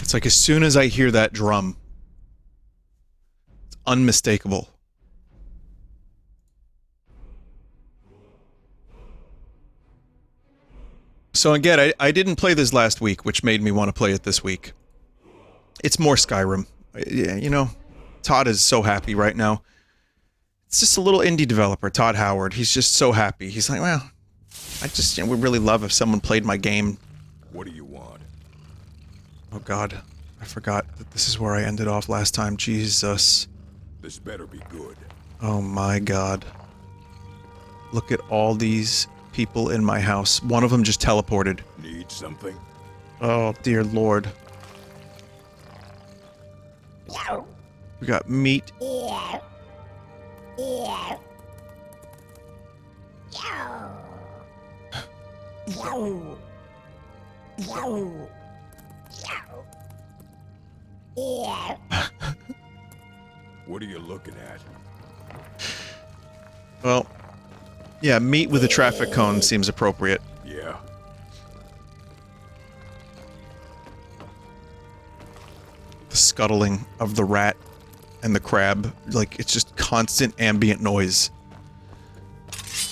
It's like as soon as I hear that drum, it's unmistakable. So again, I didn't play this last week, which made me want to play it this week. It's more Skyrim. You know, Todd is so happy right now. It's just a little indie developer, Todd Howard. He's just so happy. He's like, well, I just would really love if someone played my game. What do you want? Oh god, I forgot that this is where I ended off last time. Jesus. This better be good. Oh my god. Look at all these people in my house. One of them just teleported. Need something? Oh dear lord. We got meat. What are you looking at? Well, yeah, meat with a traffic cone seems appropriate. Yeah. The scuttling of the rat and the crab, like, it's just constant ambient noise.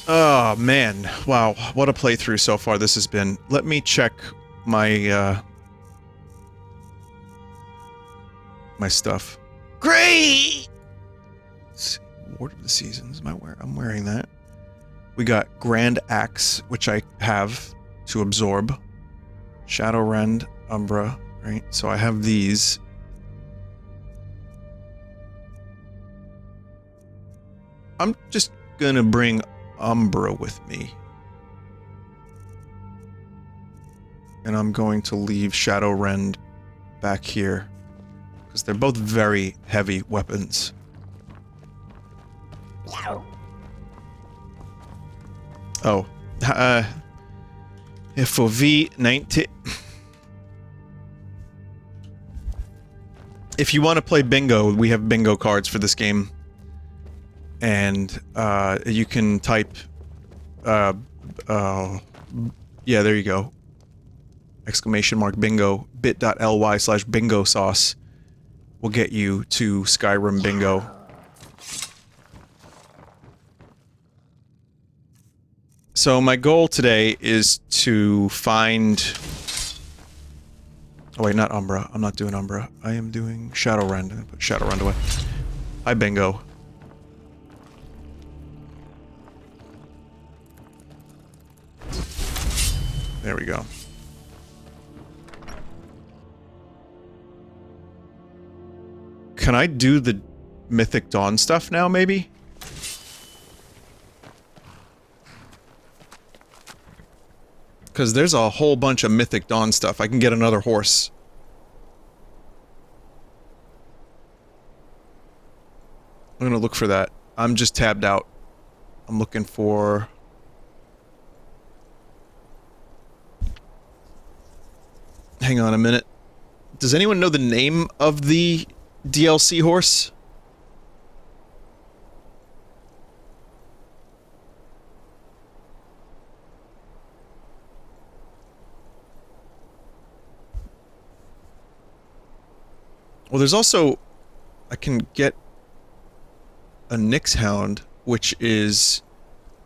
Oh, man. Wow, what a playthrough so far this has been. Let me check my, my stuff. Great! Let's see, Ward of the Seasons, I'm wearing that. We got Grand Axe, which I have to absorb. Shadowrend, Umbra, right? So I have these. I'm just gonna bring Umbra with me. And I'm going to leave Shadowrend back here. Because they're both very heavy weapons. Oh. FOV19. If you want to play bingo, we have bingo cards for this game. And, you can type, yeah, there you go. Exclamation mark bingo, bit.ly/bingo sauce will get you to Skyrim bingo. So my goal today is to find... Oh wait, not Umbra. I'm not doing Umbra. I am doing Shadowrend. I'm gonna put Shadowrend away. Hi, bingo. There we go. Can I do the Mythic Dawn stuff now, maybe? Because there's a whole bunch of Mythic Dawn stuff. I can get another horse. I'm gonna look for that. I'm just tabbed out. I'm looking for... Hang on a minute. Does anyone know the name of the DLC horse? Well, there's also... I can get a Nyx Hound, which is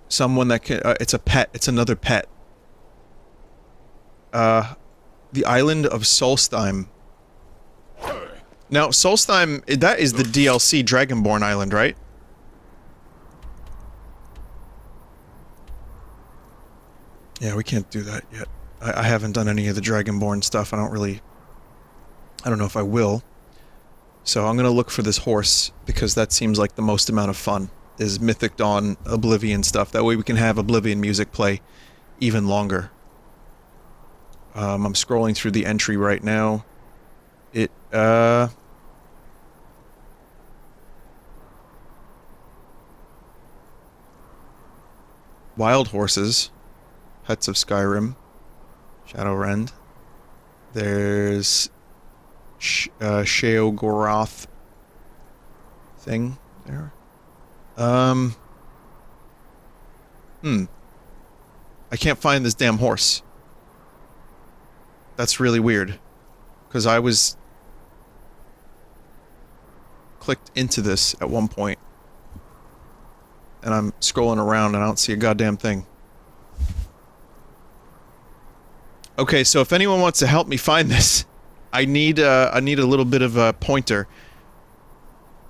someone that can... it's a pet. It's another pet. The island of Solstheim. Now, Solstheim, that is the DLC Dragonborn Island, right? Yeah, we can't do that yet. I haven't done any of the Dragonborn stuff. I don't know if I will. So I'm gonna look for this horse, because that seems like the most amount of fun, is Mythic Dawn, Oblivion stuff. That way we can have Oblivion music play even longer. I'm scrolling through the entry right now. It, Wild Horses. Pets of Skyrim. Shadowrend. There's... Sheogorath... thing there. I can't find this damn horse. That's really weird. Because I was clicked into this at one point. And I'm scrolling around and I don't see a goddamn thing. Okay, so if anyone wants to help me find this, I need a little bit of a pointer.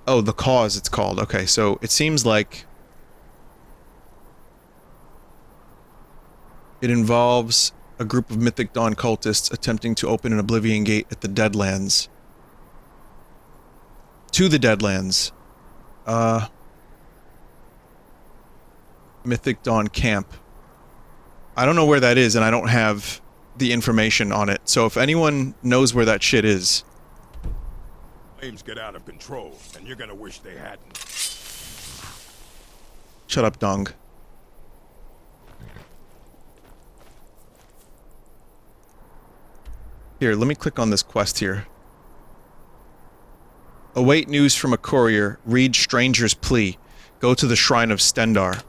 Oh, the cause it's called. Okay, so it seems like it involves a group of Mythic Dawn cultists attempting to open an Oblivion Gate at the Deadlands. To the Deadlands. Mythic Dawn Camp. I don't know where that is, and I don't have the information on it. So if anyone knows where that shit is... Flames get out of control, and you're gonna wish they hadn't. Shut up, Dong. Here, let me click on this quest here. Await news from a courier. Read Stranger's Plea. Go to the Shrine of Stendar.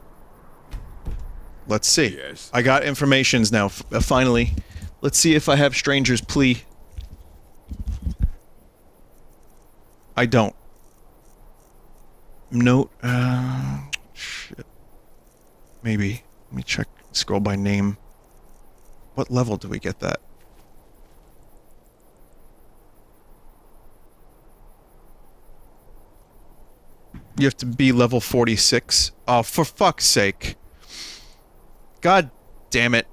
Let's see. Yes. I got informations now, finally. Let's see if I have Stranger's Plea. I don't. Note, shit. Maybe. Let me check, scroll by name. What level do we get that? You have to be level 46. Oh, for fuck's sake. God damn it.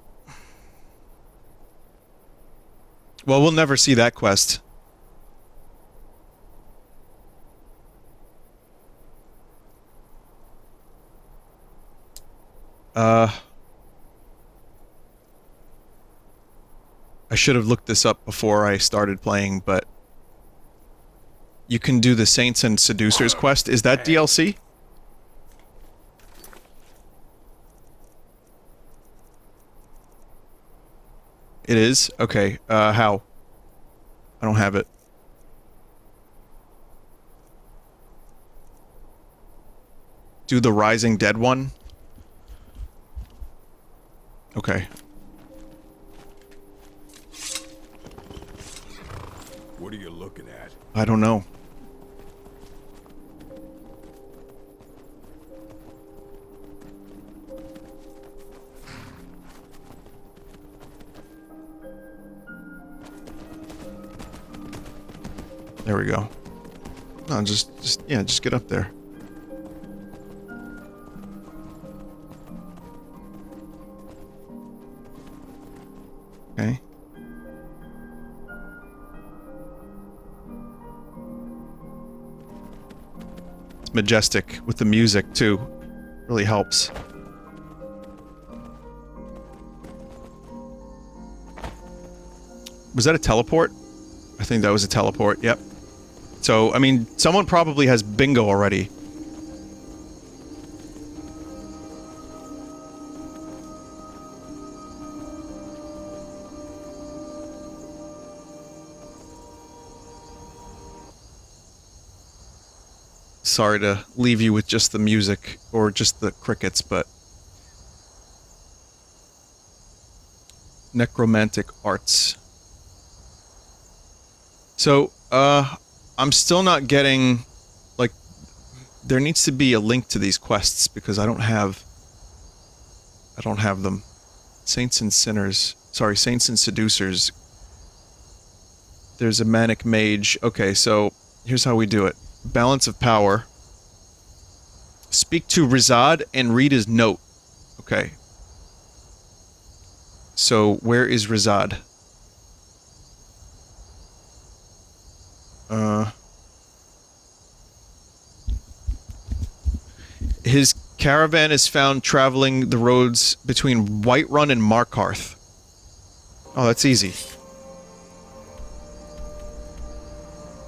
Well, we'll never see that quest. I should have looked this up before I started playing, but... You can do the Saints and Seducers quest. Is that DLC? It is? Okay, how? I don't have it. Do the Rising Dead one? Okay. What are you looking at? I don't know. There we go. No, just get up there. Okay. It's majestic with the music too. Really helps. Was that a teleport? I think that was a teleport, yep. So, I mean, someone probably has bingo already. Sorry to leave you with just the music, or just the crickets, but... Necromantic Arts. So, I'm still not getting, like, there needs to be a link to these quests, because I don't have them. Saints and Sinners, sorry, Saints and Seducers. There's a Manic Mage. Okay, so, here's how we do it. Balance of Power. Speak to Rizad and read his note. Okay. So, where is Rizad? His caravan is found traveling the roads between Whiterun and Markarth. Oh, that's easy.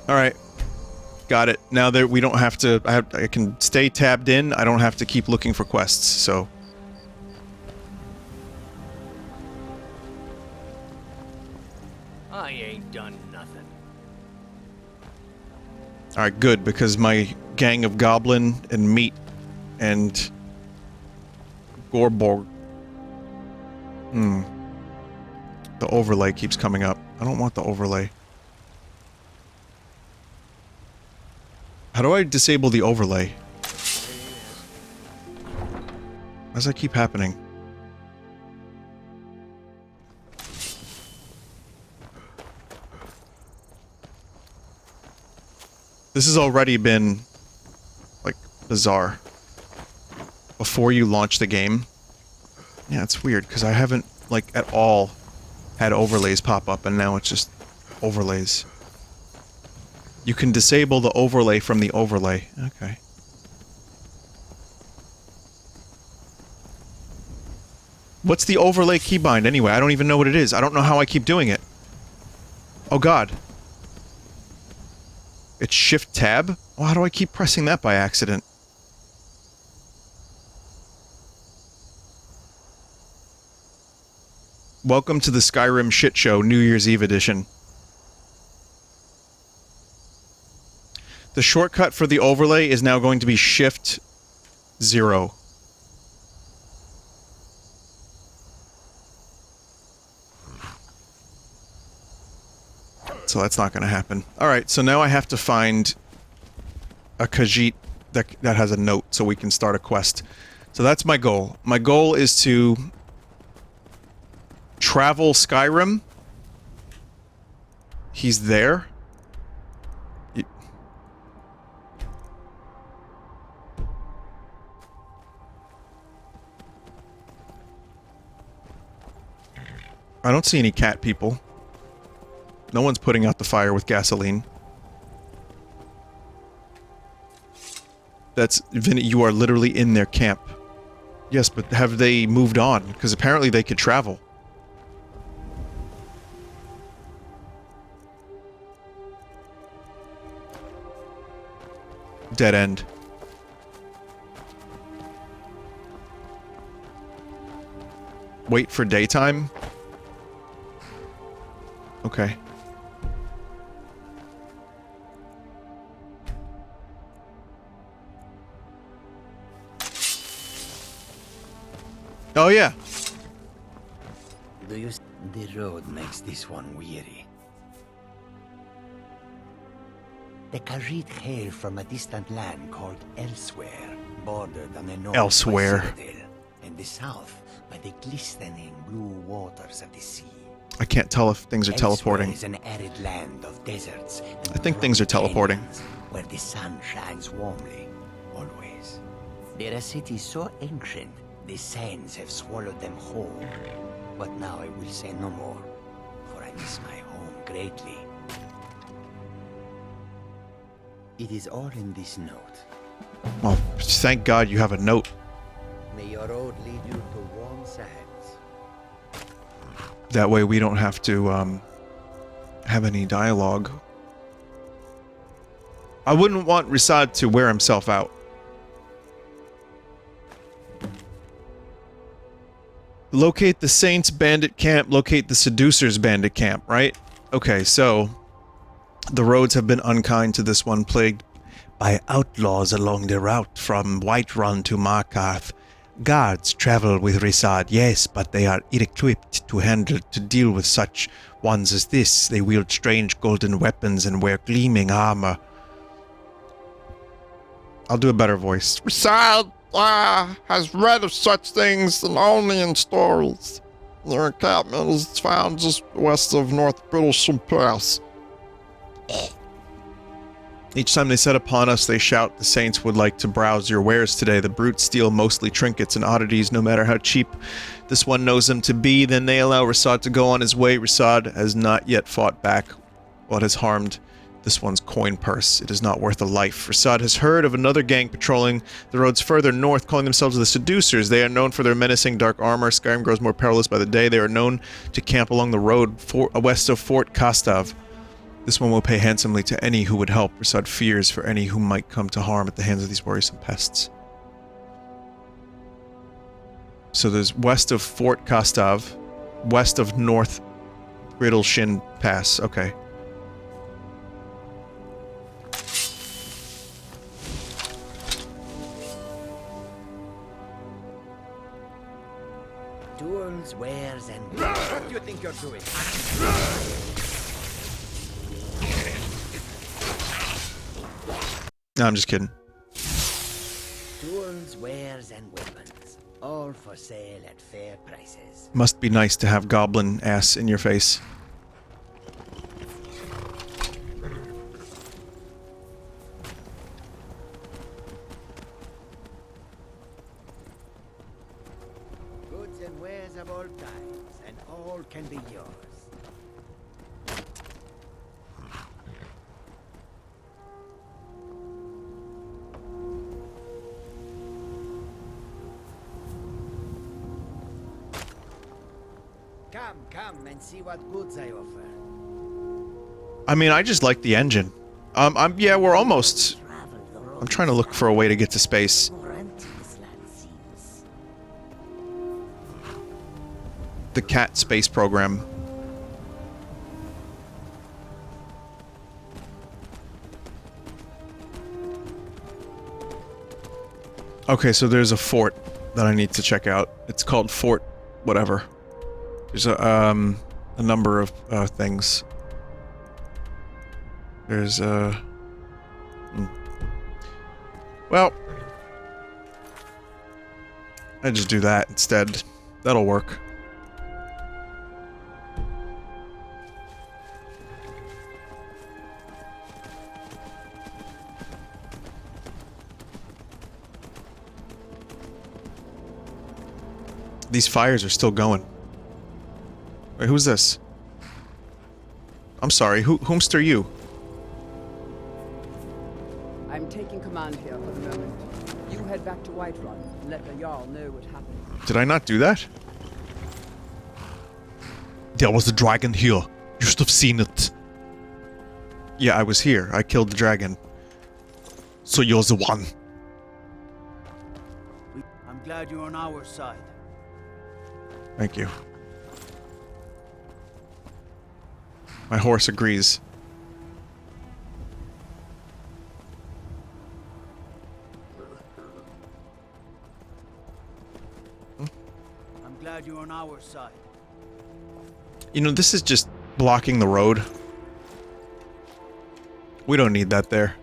Alright. Got it. Now that we don't have to... I can stay tabbed in. I don't have to keep looking for quests, so... I ain't done nothing. Alright, good, because my gang of goblin and meat and Gorborg. The overlay keeps coming up. I don't want the overlay. How do I disable the overlay? Why does that keep happening? This has already been, like, bizarre. Before you launch the game. Yeah, it's weird, because I haven't, like, at all had overlays pop up, and now it's just overlays. You can disable the overlay from the overlay. Okay. What's the overlay keybind anyway? I don't even know what it is. I don't know how I keep doing it. Oh god. It's Shift Tab? Well, how do I keep pressing that by accident? Welcome to the Skyrim shit show, New Year's Eve edition. The shortcut for the overlay is now going to be Shift 0. So that's not going to happen. Alright, so now I have to find a Khajiit that has a note so we can start a quest. So that's my goal. My goal is to travel Skyrim. He's there. I don't see any cat people. No one's putting out the fire with gasoline. That's... Vinny, you are literally in their camp. Yes, but have they moved on? Because apparently they could travel. Dead end. Wait for daytime? Okay. Oh yeah. Do you s the road makes this one weary? The Khajiit hail from a distant land called Elsewhere, bordered on the north Elsewhere. by Citadel, and the south by the glistening blue waters of the sea. I can't tell if things are teleporting. Elsewhere is an arid land of deserts. And I think things are teleporting. canyons where the sun shines warmly, always. They're a city so ancient, the sands have swallowed them whole. But now I will say no more, for I miss my home greatly. It is all in this note. Well, thank God you have a note. May your road lead you to warm sands. That way we don't have to, have any dialogue. I wouldn't want Risad to wear himself out. Locate the Saints bandit camp, locate the Seducers bandit camp, right? Okay, so... The roads have been unkind to this one, plagued by outlaws along the route from Whiterun to Markarth. Guards travel with Risad, yes, but they are ill-equipped to deal with such ones as this. They wield strange golden weapons and wear gleaming armor. I'll do a better voice. Risad has read of such things and only in stories. Their encampment is found just west of North Brittlesham Pass. Each time they set upon us, they shout, the Saints would like to browse your wares today. The brutes steal mostly trinkets and oddities, no matter how cheap this one knows them to be. Then they allow Risad to go on his way. Risad has not yet fought back what has harmed this one's coin purse. It is not worth a life. Risad has heard of another gang patrolling the roads further north, calling themselves the Seducers. They are known for their menacing dark armor. Skyrim grows more perilous by the day. They are known to camp along the road west of Fort Kastav. This one will pay handsomely to any who would help. Risad fears for any who might come to harm at the hands of these worrisome pests. So there's west of Fort Kastav, west of North Brittleshin Pass. Okay. Tools, wares, and... What do you think you're doing? No, I'm just kidding. Tools, wares, and weapons, all for sale at fair prices. Must be nice to have goblin ass in your face. Goods and wares of all kinds, and all can be yours. Come and see what goods I offer. I mean, I just like the engine. Yeah, we're almost... I'm trying to look for a way to get to space. The cat space program. Okay, so there's a fort that I need to check out. It's called Fort whatever. There's a number of things. There's well, I just do that instead. That'll work. These fires are still going. Wait, who's this? I'm sorry, whomst are you? I'm taking command here for the moment. You head back to Whiterun and let the Jarl know what happened. Did I not do that? There was a dragon here. You should have seen it. Yeah, I was here. I killed the dragon. So you're the one. I'm glad you're on our side. Thank you. My horse agrees. I'm glad you're on our side. You know, this is just blocking the road. We don't need that there.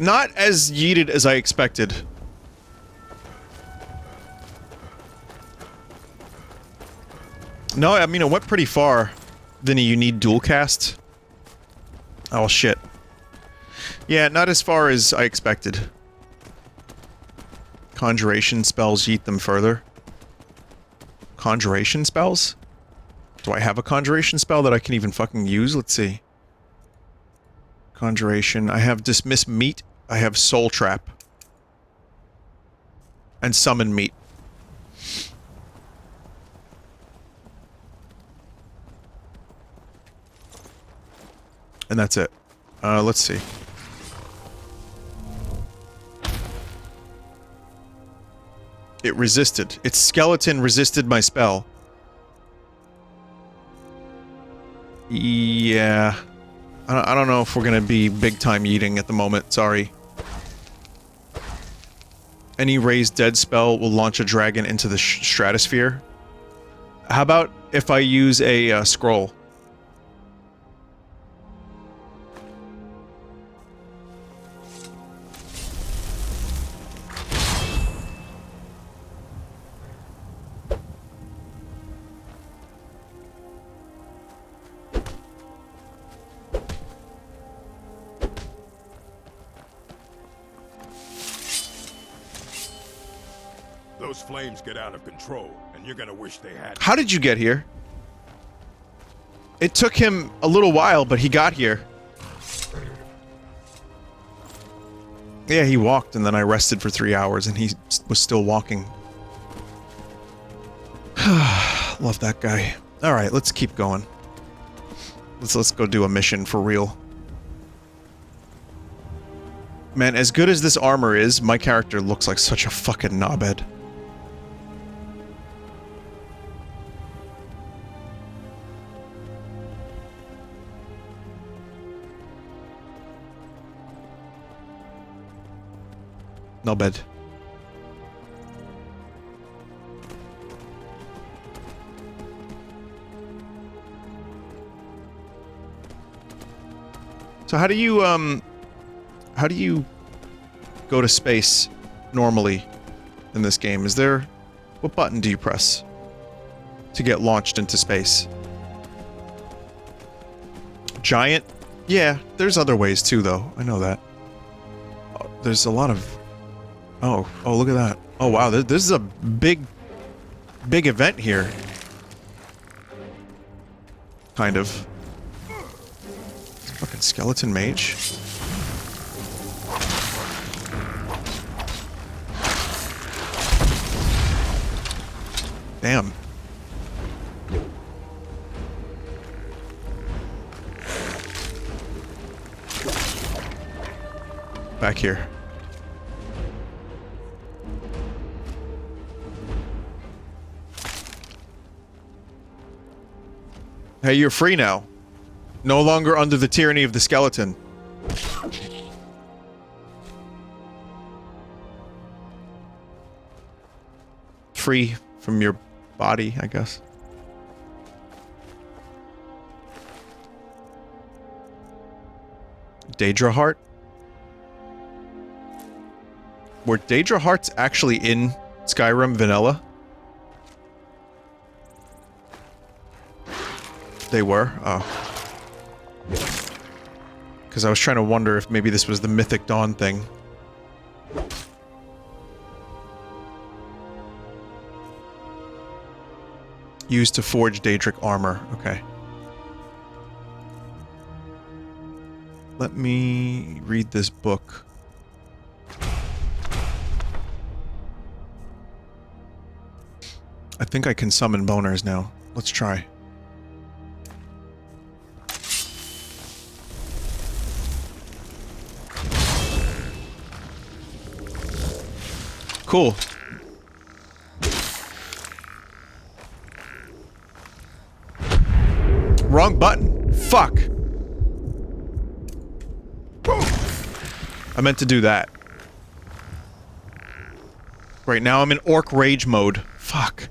Not as yeeted as I expected. No, I mean, it went pretty far. Vinny, you need dual cast? Oh, shit. Yeah, not as far as I expected. Conjuration spells yeet them further. Conjuration spells? Do I have a conjuration spell that I can even fucking use? Let's see. Conjuration. I have Dismiss Meat. I have Soul Trap. And Summon Meat. And that's it. Let's see. It resisted. Its skeleton resisted my spell. Yeah. I don't know if we're gonna be big-time eating at the moment, sorry. Any raised dead spell will launch a dragon into the stratosphere. How about if I use a scroll? Those flames get out of control, and you're gonna wish they had. How did you get here? It took him a little while, but he got here. Yeah, he walked, and then I rested for 3 hours, and he was still walking. Love that guy. Alright, let's keep going. Let's go do a mission for real. Man, as good as this armor is, my character looks like such a fucking knobhead. No bed. So how do you go to space normally in this game? Is there... What button do you press to get launched into space? Giant? Yeah, there's other ways too, though. I know that. Oh, there's a lot of... Oh, look at that. Oh, wow, this is a big event here. Kind of. Fucking skeleton mage. Damn. Back here. Hey, you're free now. No longer under the tyranny of the skeleton. Free from your body, I guess. Daedra Heart? Were Daedra Hearts actually in Skyrim Vanilla? They were? Oh. Because I was trying to wonder if maybe this was the Mythic Dawn thing. Used to forge Daedric armor. Okay. Let me read this book. I think I can summon boners now. Let's try. Cool. Wrong button. Fuck. I meant to do that. Right now I'm in Orc Rage mode. Fuck.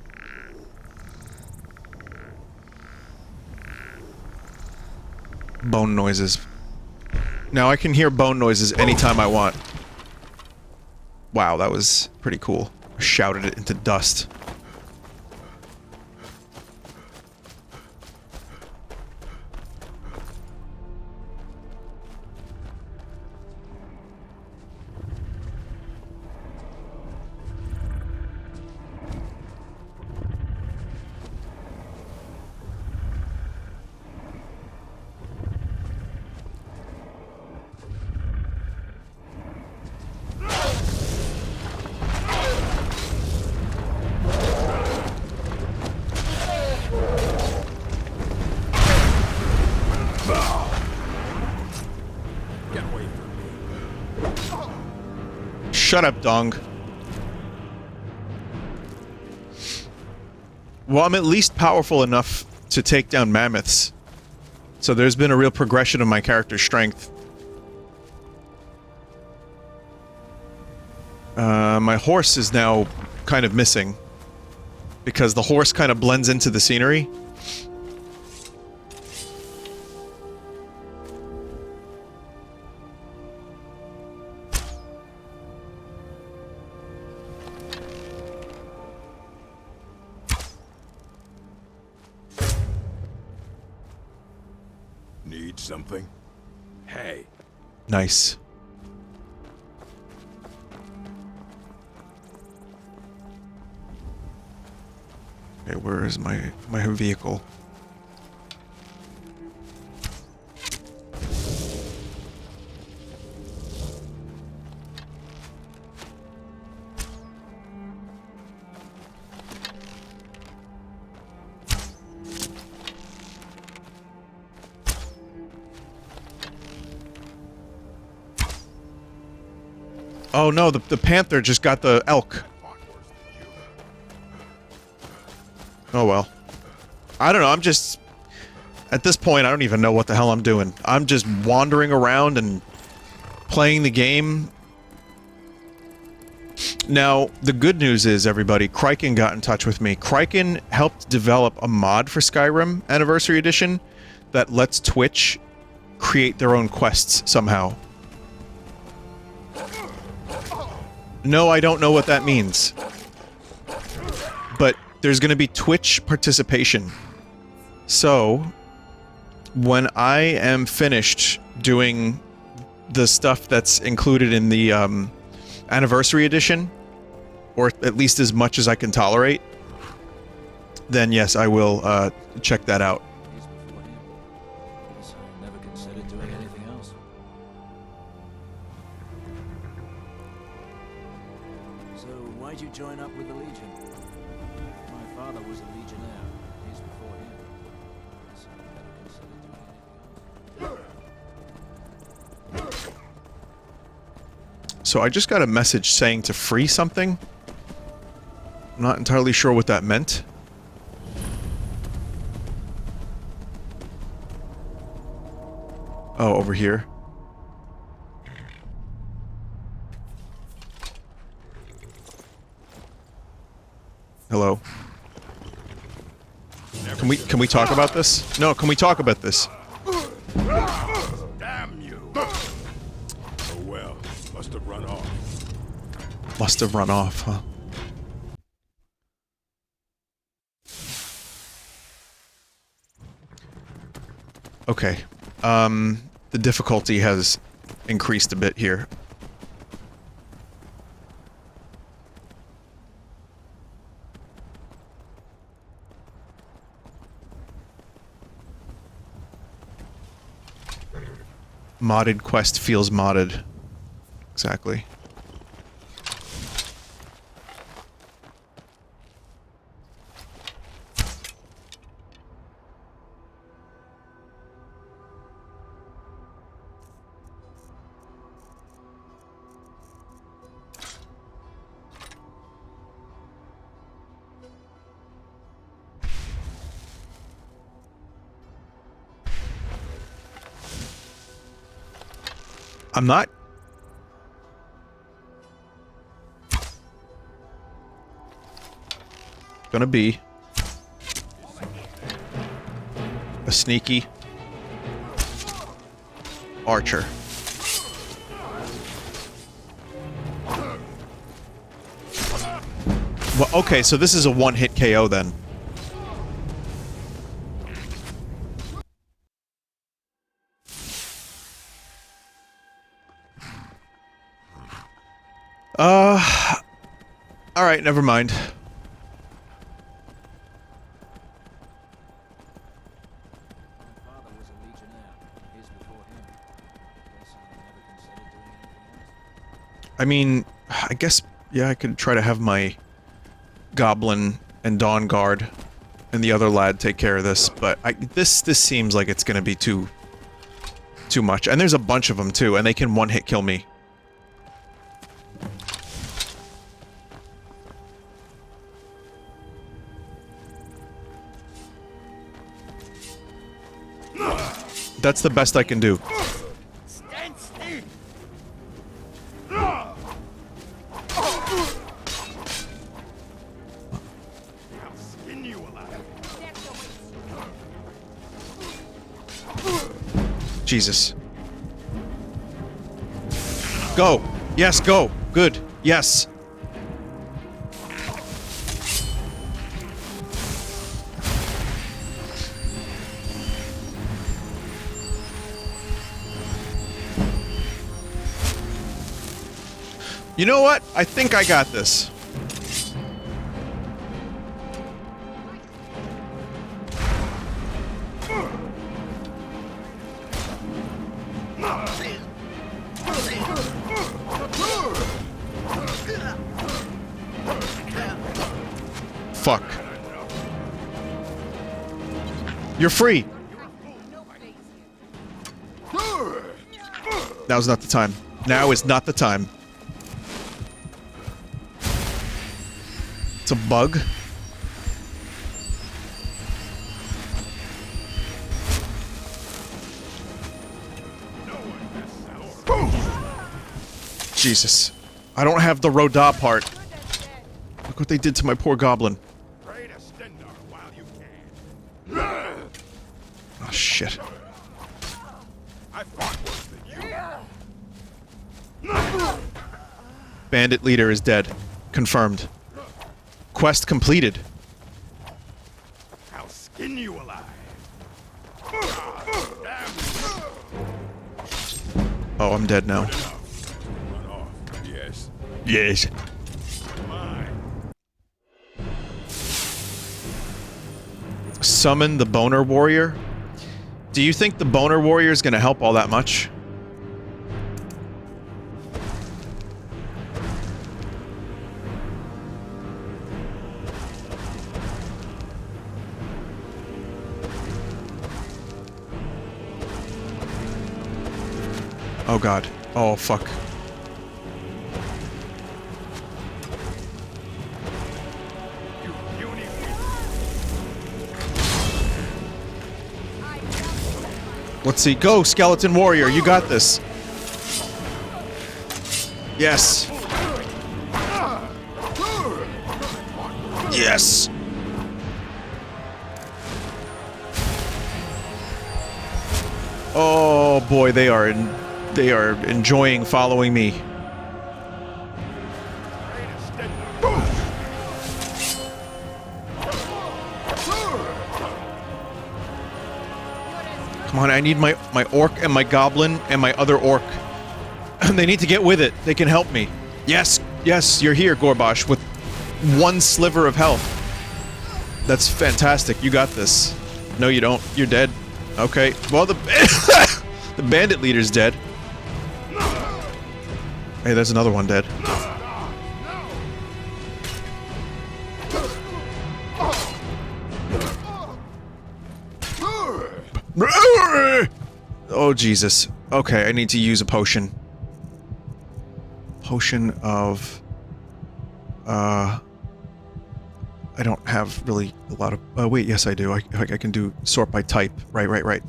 Bone noises. Now I can hear bone noises anytime I want. Wow, that was pretty cool. I shouted it into dust. Shut up, Dong. Well, I'm at least powerful enough to take down mammoths. So there's been a real progression of my character's strength. My horse is now kind of missing. Because the horse kind of blends into the scenery. Need something? Hey. Nice. Okay, where is my vehicle? Oh no, the panther just got the elk. Oh well. I don't know, I'm just... At this point, I don't even know what the hell I'm doing. I'm just wandering around and playing the game Now, the good news is, everybody, Kryken got in touch with me. Kryken helped develop a mod for Skyrim Anniversary Edition that lets Twitch create their own quests somehow. No, I don't know what that means. But there's going to be Twitch participation. So, when I am finished doing the stuff that's included in the Anniversary Edition, or at least as much as I can tolerate, then yes, I will check that out. Guess I never considered doing anything else. So, why'd you join up with the Legion? My father was a Legionnaire. He's before him. Guess I never considered doing anything else. So I just got a message saying to free something. I'm not entirely sure what that meant. Oh, over here. Hello. Can we talk about this? No, can we talk about this? Damn you! Oh well, must have run off. Must have run off, huh? Okay. The difficulty has increased a bit here. Modded quest feels modded. Exactly. I'm not... gonna be... a sneaky... archer. Well, okay, so this is a one-hit KO then. Alright, never mind. My father was a Legionnaire. He's before him. Guess I never considered doing anything else. I mean, I guess, yeah, I could try to have my Goblin and Dawn Guard and the other lad take care of this, but this seems like it's gonna be too much. And there's a bunch of them too, and they can one-hit kill me. That's the best I can do. Stand still! I'll skin you alive. Jesus. Go! Yes, go! Good. Yes! You know what? I think I got this. Fuck. You're free. Now's not the time. Now is not the time. It's a bug. Jesus. I don't have the Roda part. Look what they did to my poor goblin. Pray to Stendar while you can. Oh, shit. I fought worse than you. Bandit leader is dead. Confirmed. Quest completed. I'll skin you alive. Oh, I'm dead now. Run off. Yes. Yes. Mine. Summon the Boner Warrior? Do you think the Boner Warrior is going to help all that much? Oh god. Oh fuck. You puny Let's see. Go, Skeleton Warrior. You got this. Yes. Yes. Oh boy, they are enjoying following me. Come on, I need my orc and my goblin and my other orc. They need to get with it. They can help me. Yes, yes, you're here, Gorbash, with one sliver of health. That's fantastic. You got this. No, you don't. You're dead. Okay. Well, the the bandit leader's dead. Hey, there's another one dead. Oh, Jesus. Okay, I need to use a potion. Potion of... I don't have really a lot of... wait, yes I do. I can do sort by type. Right.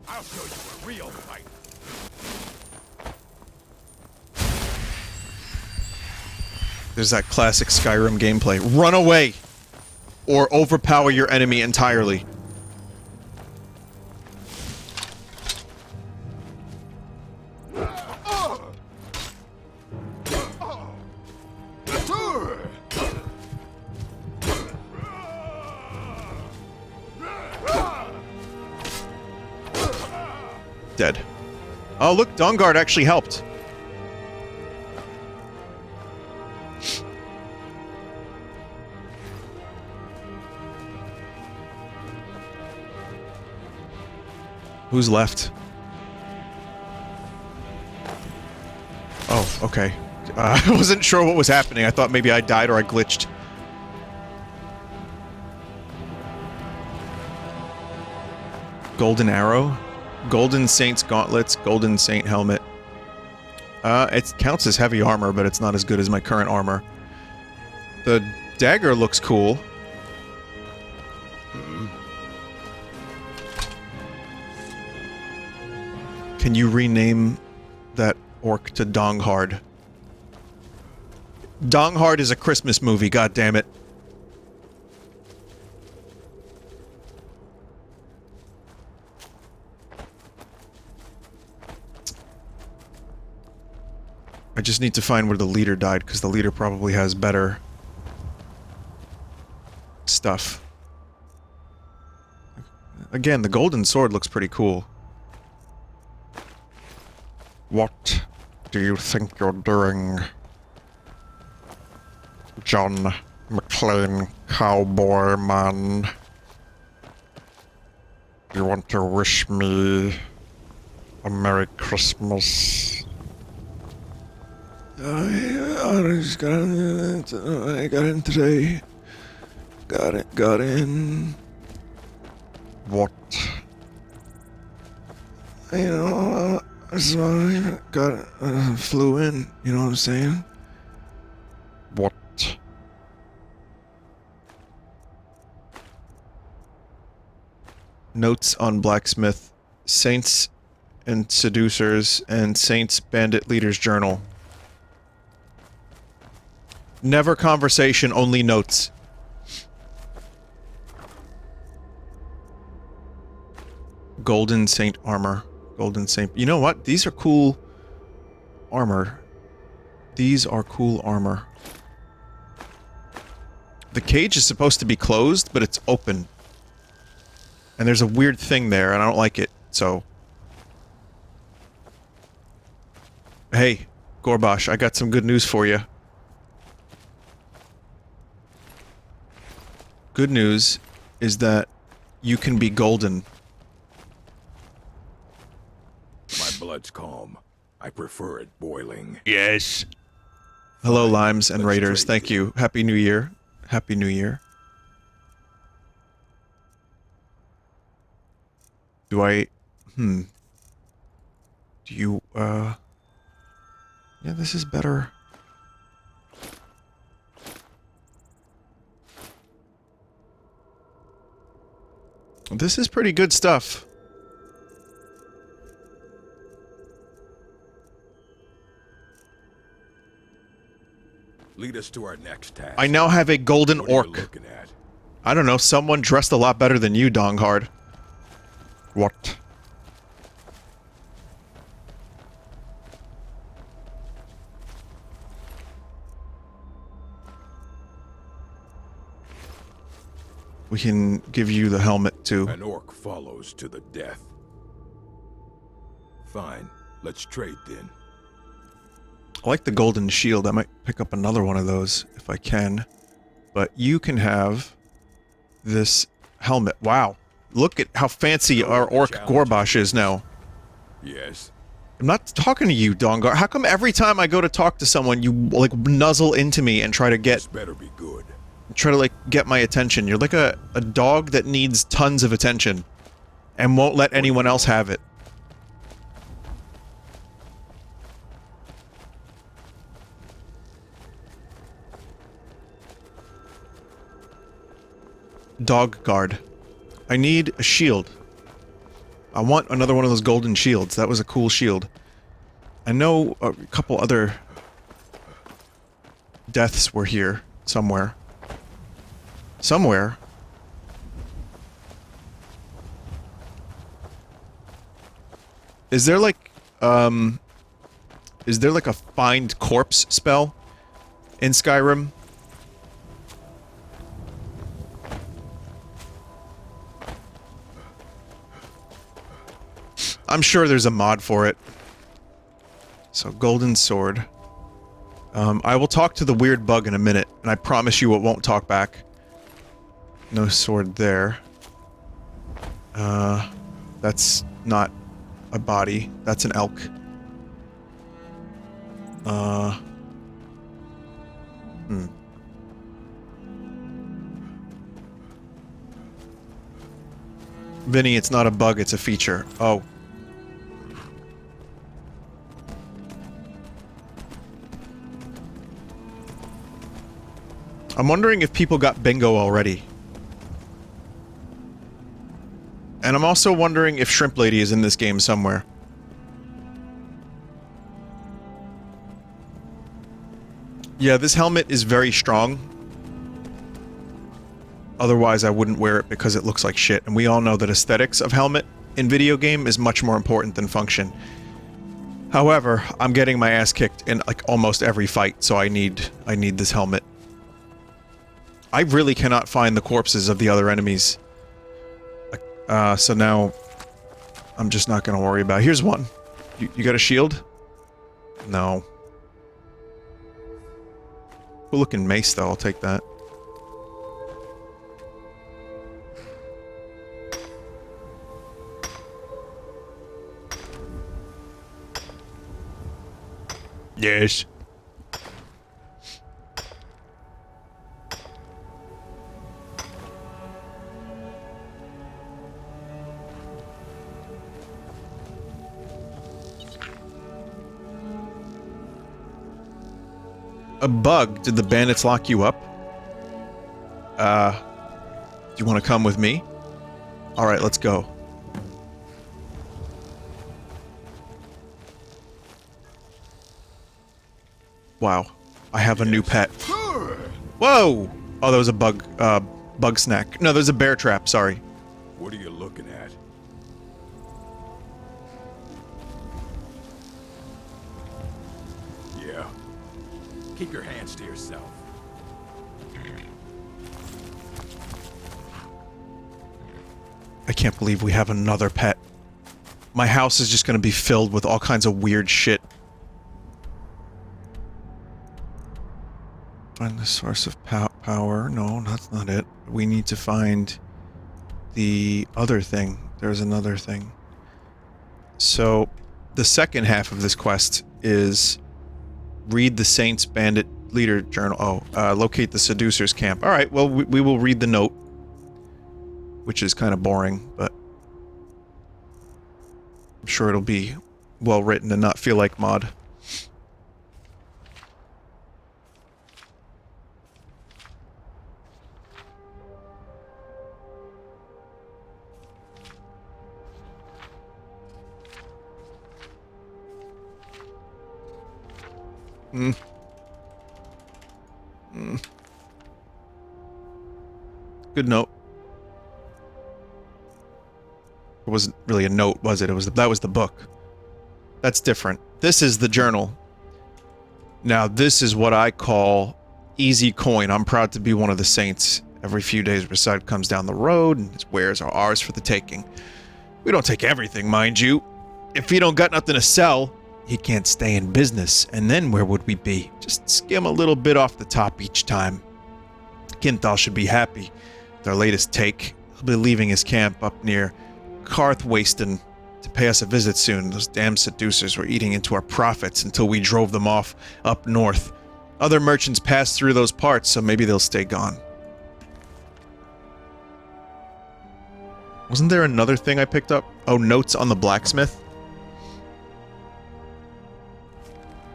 I'll show you a real fight. There's that classic Skyrim gameplay. Run away! Or overpower your enemy entirely. Dead. Oh, look, Dawnguard actually helped. Who's left? Oh, okay. I wasn't sure what was happening. I thought maybe I died or I glitched. Golden Arrow? Golden Saint's Gauntlets, Golden Saint Helmet. It counts as heavy armor, but it's not as good as my current armor. The dagger looks cool. Can you rename that orc to Donghard? Donghard is a Christmas movie, goddammit. I just need to find where the leader died, because the leader probably has better stuff. Again, the golden sword looks pretty cool. What do you think you're doing, John McClane, cowboy man? You want to wish me a Merry Christmas? I just got in. I got in today. Got in. What? You know, so got flew in. You know what I'm saying? What? Notes on blacksmith. Saints and Seducers and Saints Bandit Leader's Journal. Never conversation, only notes. Golden Saint armor. Golden Saint. You know what? These are cool armor. These are cool armor. The cage is supposed to be closed, but it's open. And there's a weird thing there, and I don't like it, so... Hey, Gorbash, I got some good news for you. Good news is that you can be golden. My blood's calm. I prefer it boiling. Yes. Hello, Limes and Let's Raiders. trade Thank then. you. Happy New Year. Happy New Year. Do I... Do you, Yeah, this is better. This is pretty good stuff. Lead us to our next task. I now have a golden What are you orc. looking at? I don't know, someone dressed a lot better than you, Donghard. What? We can give you the helmet, too. An orc follows to the death. Fine. Let's trade then. I like the golden shield. I might pick up another one of those if I can. But you can have this helmet. Wow. Look at how fancy our orc Gorbash is now. Yes. I'm not talking to you, Dongar. How come every time I go to talk to someone, you, like, nuzzle into me and try to This better be good. get my attention? You're like a dog that needs tons of attention and won't let anyone else have it. Dog guard. I need a shield. I want another one of those golden shields. That was a cool shield. I know a couple other deaths were here somewhere. Somewhere. Is there like a find corpse spell in Skyrim? I'm sure there's a mod for it. So, golden sword. I will talk to the weird bug in a minute, and I promise you it won't talk back. No sword there. That's not a body. That's an elk. Vinny, it's not a bug, it's a feature. Oh. I'm wondering if people got bingo already. And I'm also wondering if Shrimp Lady is in this game somewhere. Yeah, this helmet is very strong. Otherwise, I wouldn't wear it because it looks like shit. And we all know that aesthetics of helmet in video game is much more important than function. However, I'm getting my ass kicked in like almost every fight, so I need this helmet. I really cannot find the corpses of the other enemies. So now I'm just not gonna worry about it. Here's one. You got a shield? No. Cool looking mace though, I'll take that. Yes. A bug? Did the bandits lock you up? Do you want to come with me? Alright, let's go. Wow. I have a new pet. Whoa! Oh, that was a bug snack. No, there's a bear trap, sorry. What are you looking at? Yeah. Keep your hands to yourself. I can't believe we have another pet. My house is just gonna be filled with all kinds of weird shit. Find the source of power. No, that's not it. We need to find the other thing. There's another thing. So, the second half of this quest is read the Saints Bandit Leader Journal. Oh, locate the Seducer's camp. Alright, well, we will read the note. Which is kind of boring, but I'm sure it'll be well written and not feel like mod. Good note. It wasn't really a note, was it? That was the book. That's different. This is the journal. Now, this is what I call easy coin. I'm proud to be one of the saints. Every few days, Reside comes down the road, and his wares are ours for the taking. We don't take everything, mind you. If he don't got nothing to sell, he can't stay in business, and then where would we be? Just skim a little bit off the top each time. Kintal should be happy with our latest take. He'll be leaving his camp up near Carthwasten to pay us a visit soon. Those damn seducers were eating into our profits until we drove them off up north. Other merchants passed through those parts, so maybe they'll stay gone. Wasn't there another thing I picked up? Oh, notes on the blacksmith?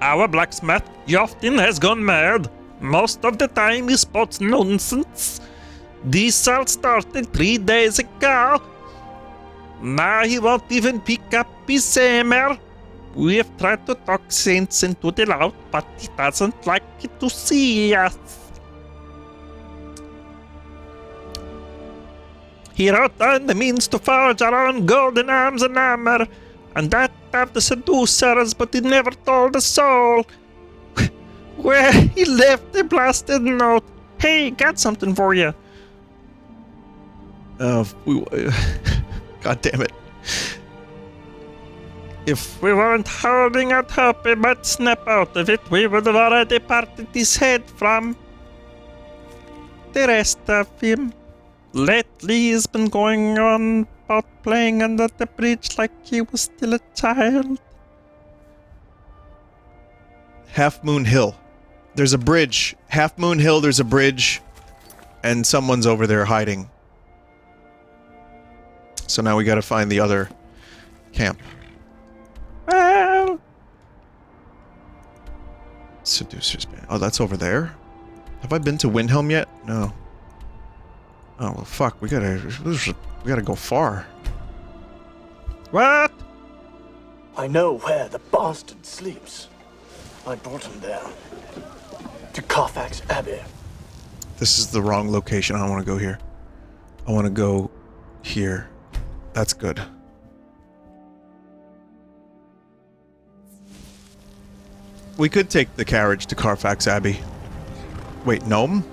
Our blacksmith, Joftin, has gone mad. Most of the time he spots nonsense. This all started 3 days ago. Now he won't even pick up his hammer. We have tried to talk sense into the loud, but he doesn't like to see us. He wrote down the means to forge our own golden arms and armor, and that of the seducers, but he never told a soul. Where he left the blasted note. Hey, got something for you. God damn it. If we weren't holding out hope he might snap out of it, we would have already parted his head from the rest of him. Lately he's been going on about playing under the bridge like he was still a child. Half Moon Hill. There's a bridge. Half Moon Hill, there's a bridge. And someone's over there hiding. So now we gotta find the other camp. Well, Seducer's Band. Oh, that's over there? Have I been to Windhelm yet? No. Oh, well, fuck. We gotta go far. what? I know where the bastard sleeps. I brought him there. To Carfax Abbey. This is the wrong location. I don't want to go here. I want to go here. That's good. We could take the carriage to Carfax Abbey. Wait, gnome?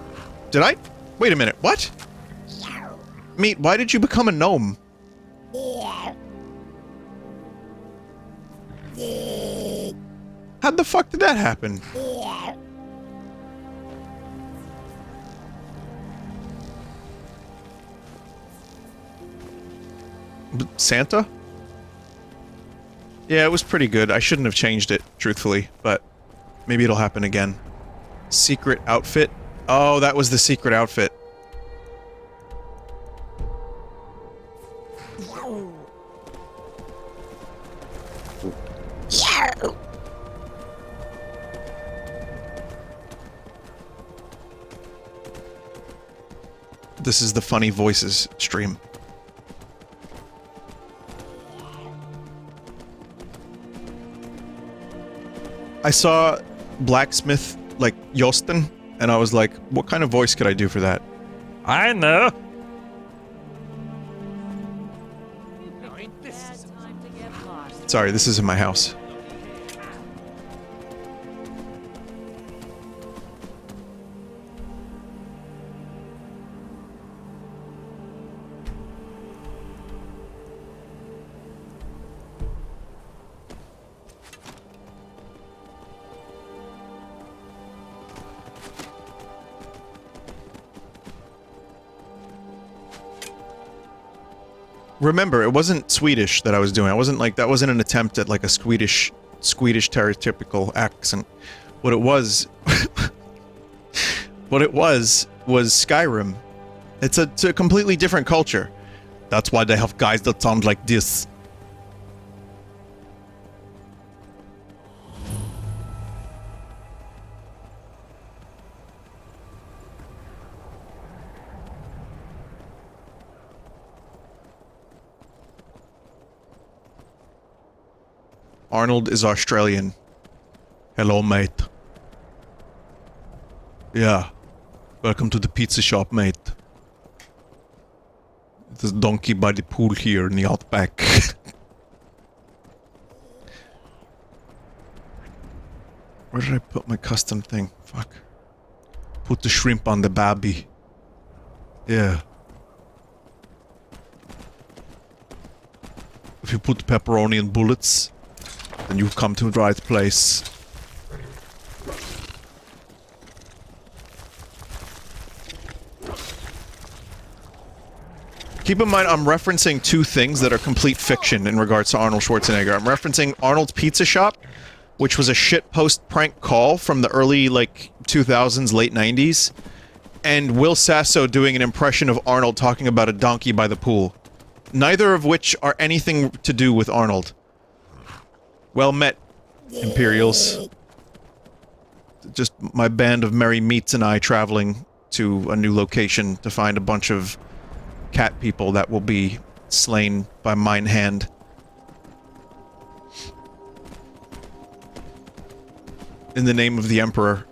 Did I? Wait a minute, what? Meat, why did you become a gnome? How the fuck did that happen? Santa? Yeah, it was pretty good. I shouldn't have changed it, truthfully, but maybe it'll happen again. Secret outfit? Oh, that was the secret outfit. This is the funny voices stream. I saw blacksmith like Josten, and I was like, what kind of voice could I do for that? I know. Sorry, this isn't my house. Remember, it wasn't Swedish that I was doing. I wasn't like, that wasn't an attempt at like a Swedish stereotypical accent. What it was, was Skyrim. It's a completely different culture. That's why they have guys that sound like this. Arnold is Australian. Hello, mate. Yeah. Welcome to the pizza shop, mate. There's a donkey by the pool here in the outback. Where did I put my custom thing? Fuck. Put the shrimp on the babby. Yeah. If you put pepperoni and bullets, then you've come to the right place. Keep in mind, I'm referencing two things that are complete fiction in regards to Arnold Schwarzenegger. I'm referencing Arnold's Pizza Shop, which was a shitpost prank call from the early, like, 2000s, late 90s, and Will Sasso doing an impression of Arnold talking about a donkey by the pool. Neither of which are anything to do with Arnold. Well met, Imperials. Just my band of merry meats and I traveling to a new location to find a bunch of cat people that will be slain by mine hand. In the name of the Emperor,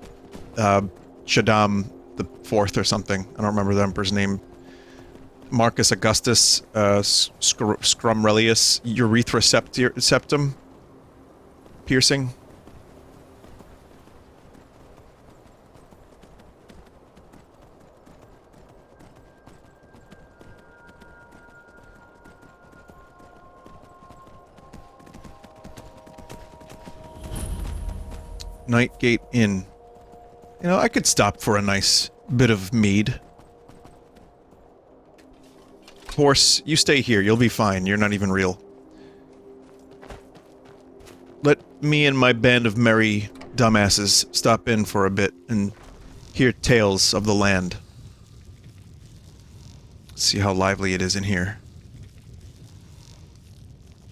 Shaddam the Fourth or something. I don't remember the Emperor's name. Marcus Augustus, Scrumrelius, Urethra Septum. Piercing. Nightgate Inn. You know, I could stop for a nice bit of mead. Horse, you stay here. You'll be fine. You're not even real. Let me and my band of merry dumbasses stop in for a bit and hear tales of the land. See how lively it is in here.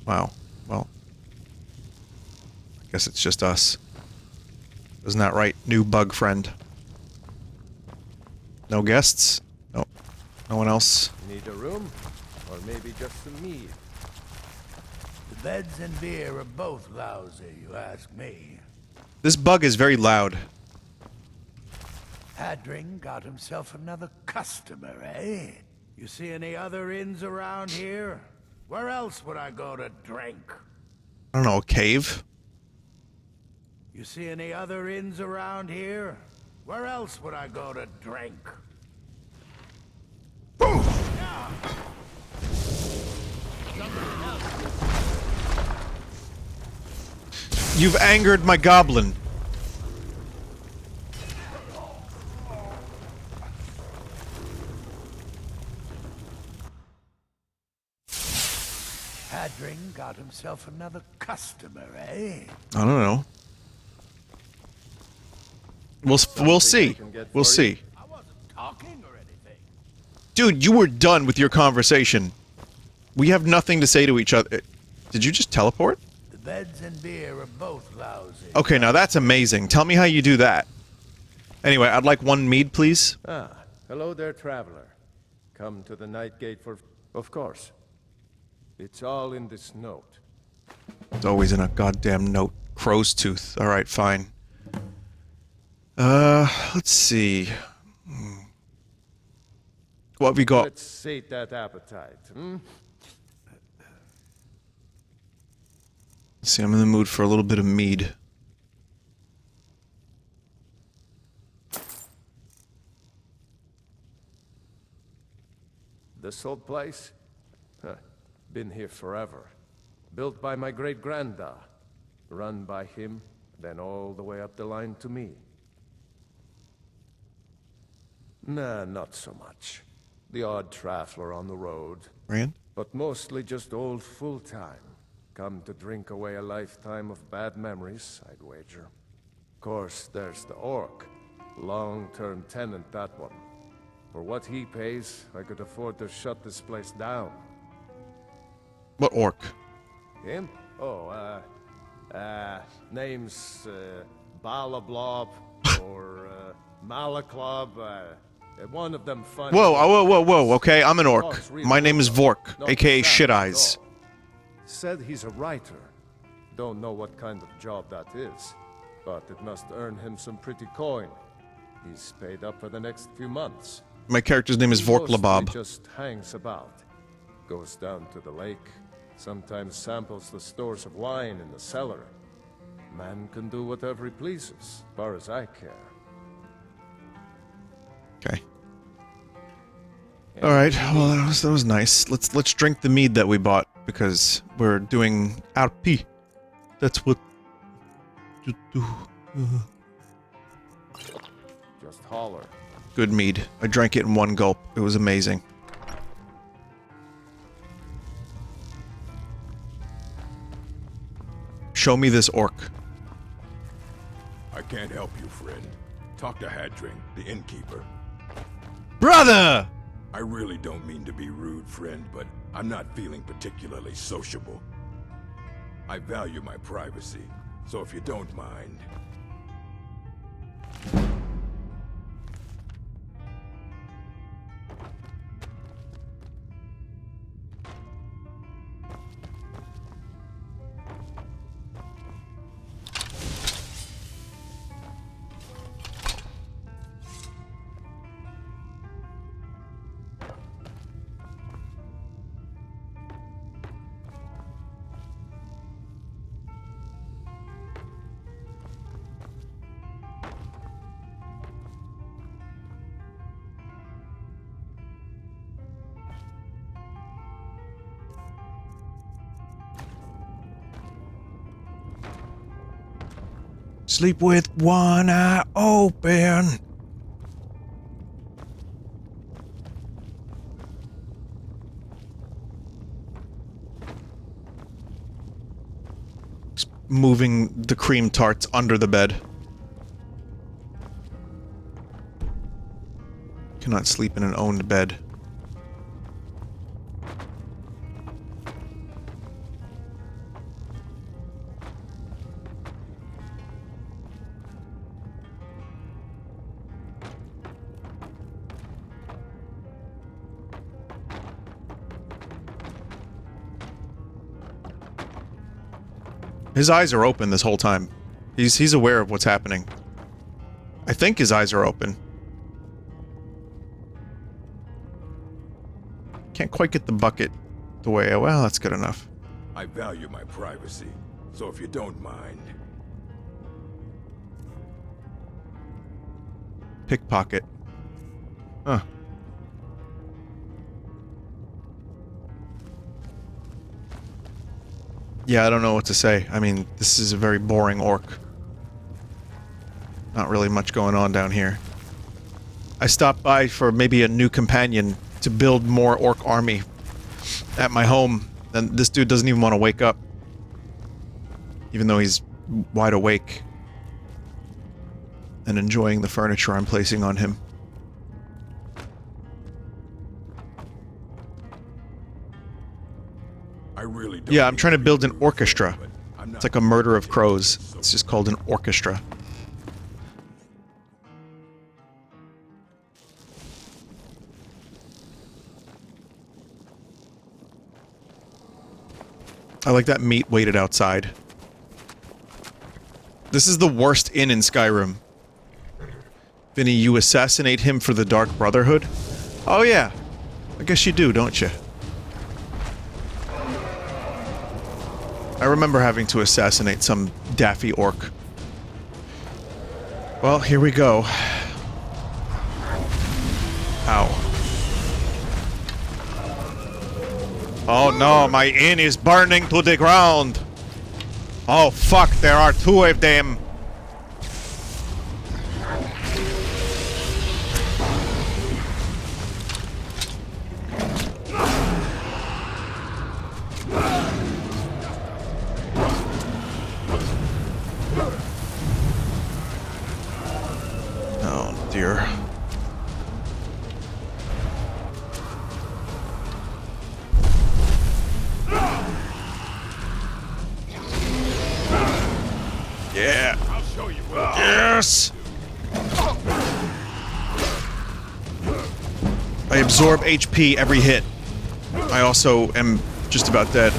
Wow. Well, I guess it's just us. Isn't that right, new bug friend? No guests? No. No one else? Need a room? Or maybe just some mead? The beds and beer are both lousy, you ask me. This bug is very loud. Hadring got himself another customer, eh? You see any other inns around here? Where else would I go to drink? I don't know, a cave? You see any other inns around here? Where else would I go to drink? Boom! You've angered my goblin. Hadring got himself another customer, eh? I don't know. We'll see. We'll see. I wasn't talking or anything. Dude, you were done with your conversation. We have nothing to say to each other. Did you just teleport? The beds and beer are both lousy. Okay, now that's amazing. Tell me how you do that. Anyway, I'd like one mead, please. Ah, hello there, traveler. Come to the Nightgate for... Of course. It's all in this note. It's always in a goddamn note. Crow's tooth. Alright, fine. Let's see. What have we got? Let's sate that appetite, hmm? Let's see, I'm in the mood for a little bit of mead. This old place? Huh. Been here forever. Built by my great-granda. Run by him, then all the way up the line to me. Nah, not so much. The odd traveler on the road. Rand? But mostly just old full-time. Come to drink away a lifetime of bad memories, I'd wager. Of course, there's the orc. Long-term tenant, that one. For what he pays, I could afford to shut this place down. What orc? Him? Oh, name's, Balablob, or, Malaklob, one of them funny... Whoa, okay, I'm an orc. My name is Vork, aka Shit Eyes. Said he's a writer. Don't know what kind of job that is, but it must earn him some pretty coin. He's paid up for the next few months. My character's name is Vork Mostly Labob. just hangs about. Goes down to the lake. Sometimes samples the stores of wine in the cellar. Man can do whatever he pleases, as far as I care. Okay. All right. Well, that was nice. Let's drink the mead that we bought because we're doing RP. That's what you do. Just holler. Good mead. I drank it in one gulp. It was amazing. Show me this orc. I can't help you, friend. Talk to Hadring, the innkeeper. Brother! I really don't mean to be rude, friend, but I'm not feeling particularly sociable. I value my privacy, so if you don't mind... Sleep with one eye open. Just moving the cream tarts under the bed. Cannot sleep in an owned bed. His eyes are open this whole time. He's aware of what's happening. I think his eyes are open. Can't quite get the bucket the way... Well, that's good enough. I value my privacy, so if you don't mind... Pickpocket. Huh. Yeah, I don't know what to say. I mean, this is a very boring orc. Not really much going on down here. I stopped by for maybe a new companion to build more orc army at my home, and this dude doesn't even want to wake up. Even though he's wide awake and enjoying the furniture I'm placing on him. I really don't... Yeah, I'm trying to build an orchestra. It's like a murder of crows. It's just called an orchestra. I like that meat waited outside. This is the worst inn in Skyrim. Vinny, you assassinate him for the Dark Brotherhood? Oh yeah. I guess you do, don't you? I remember having to assassinate some daffy orc. Well, here we go. Ow. Oh no, my inn is burning to the ground! Oh fuck, there are two of them! Oh dear. Yeah. I'll show you what. Yes! I absorb HP every hit. I also am just about dead.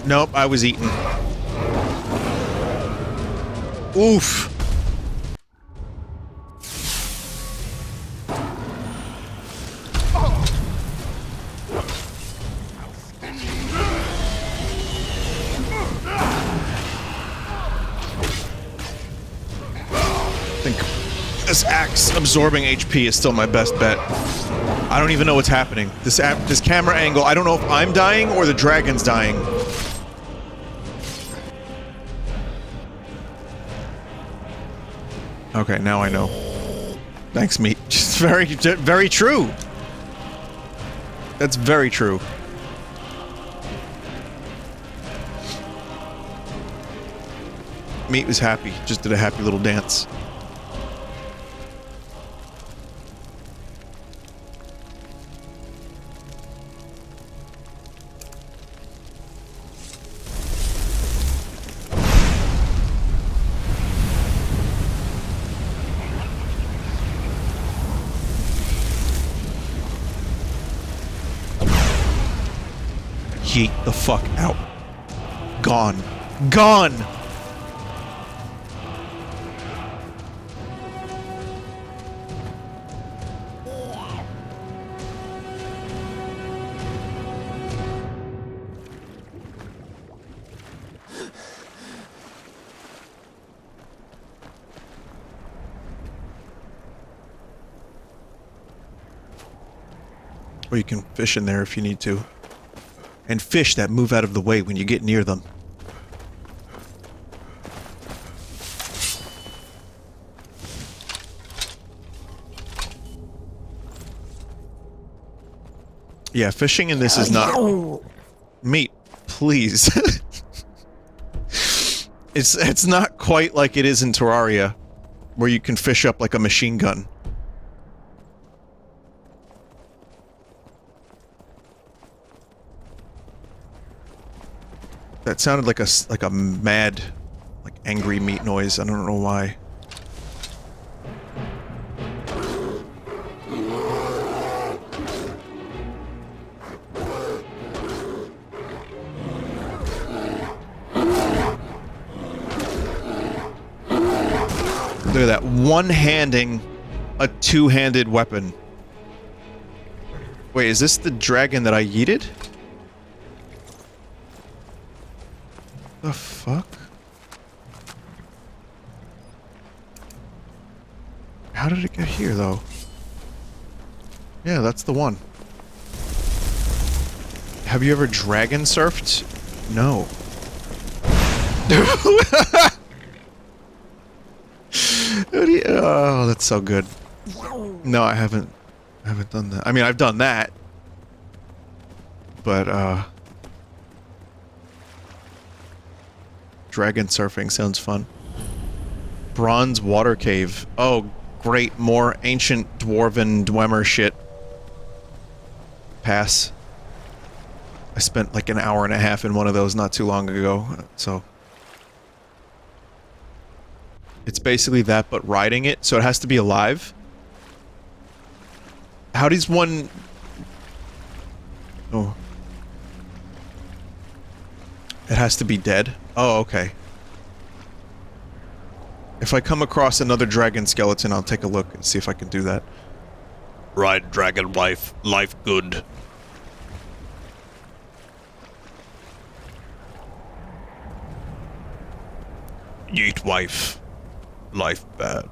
Nope, I was eaten. Oof. I think this axe absorbing HP is still my best bet. I don't even know what's happening. This camera angle, I don't know if I'm dying or the dragon's dying. Okay, now I know. Thanks, meat. Just very true. That's very true. Meat was happy. Just did a happy little dance. Yeet the fuck out. Gone. Gone! Or you can fish in there if you need to. And fish that move out of the way when you get near them. Yeah, fishing in this is not... Meat, please. It's not quite like it is in Terraria, where you can fish up like a machine gun. That sounded like a mad, like angry meat noise. I don't know why. Look at that, one-handing a two-handed weapon. Wait, is this the dragon that I yeeted? The fuck? How did it get here, though? Yeah, that's the one. Have you ever dragon surfed? No. Oh, that's so good. No, I haven't done that. I mean, I've done that. But, dragon surfing sounds fun. Bronze water cave. Oh, great. More ancient dwarven Dwemer shit. Pass. I spent like an hour and a half in one of those not too long ago, so... It's basically that, but riding it, so it has to be alive. How does one... Oh. It has to be dead? Oh, okay. If I come across another dragon skeleton, I'll take a look and see if I can do that. Ride dragon wife, life good. Yeet wife, life bad.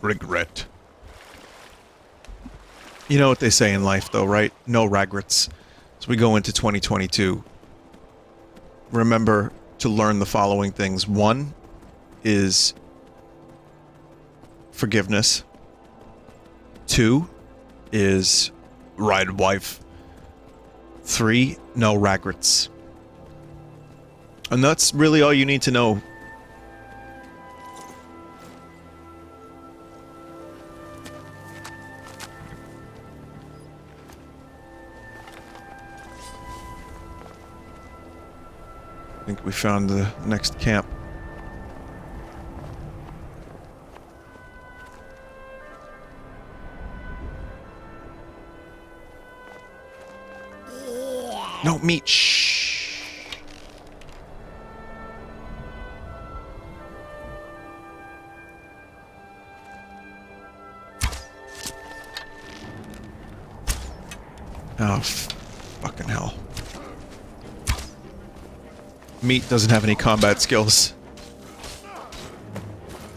Regret. You know what they say in life, though, right? No regrets. As we go into 2022, remember to learn the following things. 1 is forgiveness. 2 is ride wife. 3, no regrets. And that's really all you need to know. I think we found the next camp. No meat. Shh. Oh, fucking hell. Meat doesn't have any combat skills.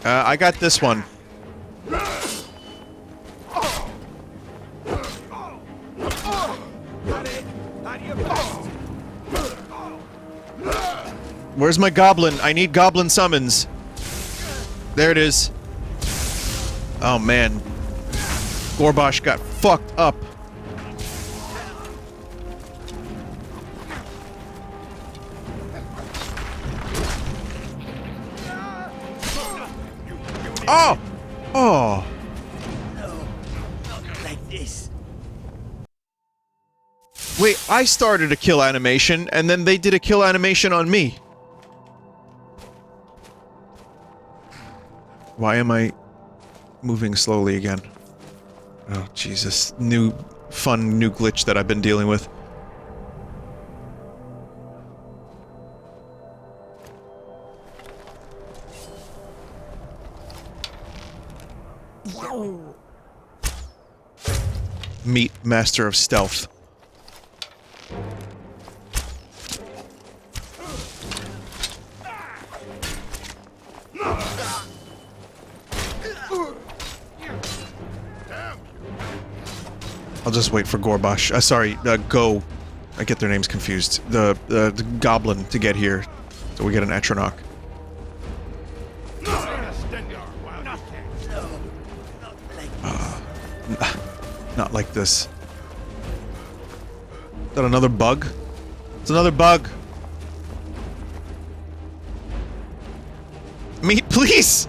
I got this one. Where's my goblin? I need goblin summons. There it is. Oh man. Gorbash got fucked up. Oh! Oh! No, not like this. Wait, I started a kill animation, and then they did a kill animation on me. Why am I moving slowly again? Oh, Jesus. New glitch that I've been dealing with. Meat, master of stealth. I'll just wait for Gorbash. Sorry, Go. I get their names confused. The goblin to get here, so we get an Atronach. Not like this. Is that another bug? It's another bug. Meat, please!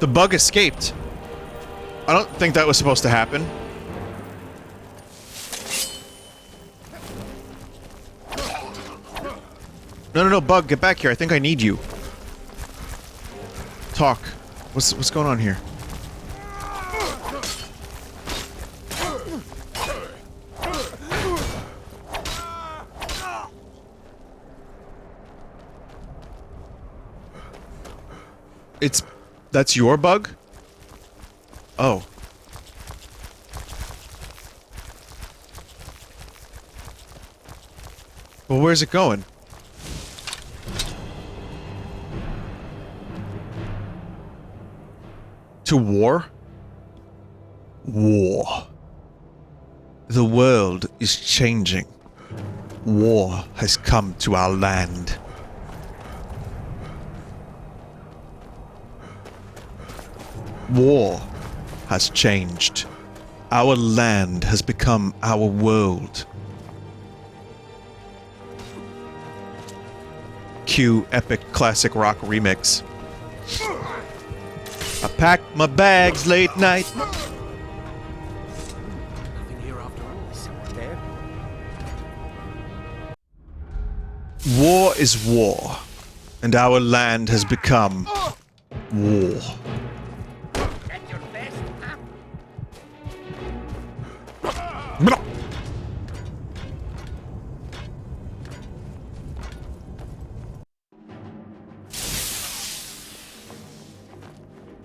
The bug escaped. I don't think that was supposed to happen. No, bug, get back here. I think I need you. Talk. What's going on here? That's your bug? Oh. Well, where's it going? To war? War. The world is changing. War has come to our land. War has changed. Our land has become our world. Cue epic classic rock remix. I packed my bags late night. Nothing here after all. Is someone there? War is war, and our land has become war. At your best, huh? Blah.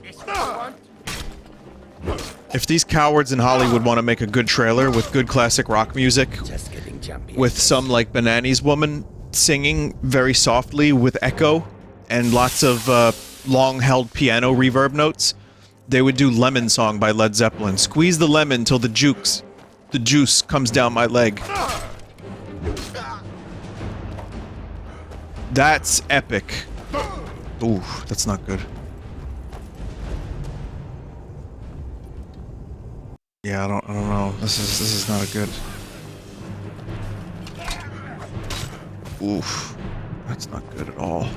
This what you want? If these cowards in Hollywood want to make a good trailer with good classic rock music, Just getting jumpy. with some like Bananas woman singing very softly with echo and lots of long-held piano reverb notes, they would do Lemon Song by Led Zeppelin. Squeeze the lemon till the juice comes down my leg. That's epic. Ooh, that's not good. Yeah, I don't know. This is not a good. Oof. That's not good at all.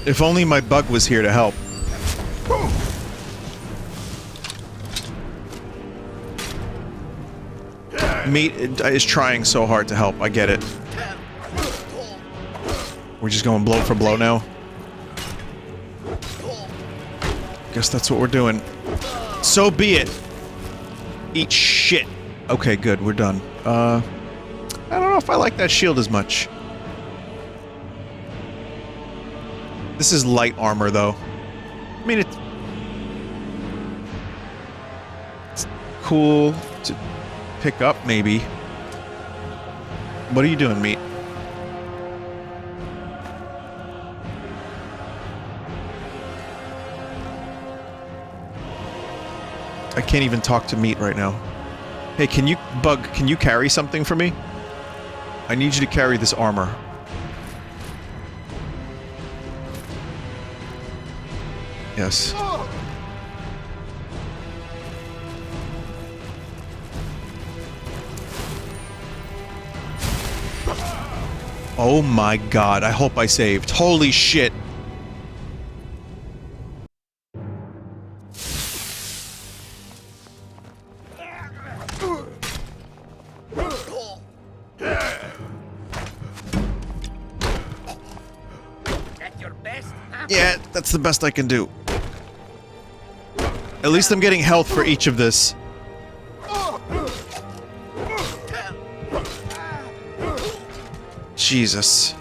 If only my bug was here to help. Meat is trying so hard to help. I get it. We're just going blow for blow now. Guess that's what we're doing. So be it. Eat shit. Okay, good. We're done. I don't know if I like that shield as much. This is light armor, though. I mean, it's cool to pick up, maybe. What are you doing, Meat? I can't even talk to Meat right now. Hey, can you carry something for me? I need you to carry this armor. Yes. Oh my god, I hope I saved. Holy shit. At your best, huh? Yeah, that's the best I can do. At least I'm getting health for each of this. Jesus.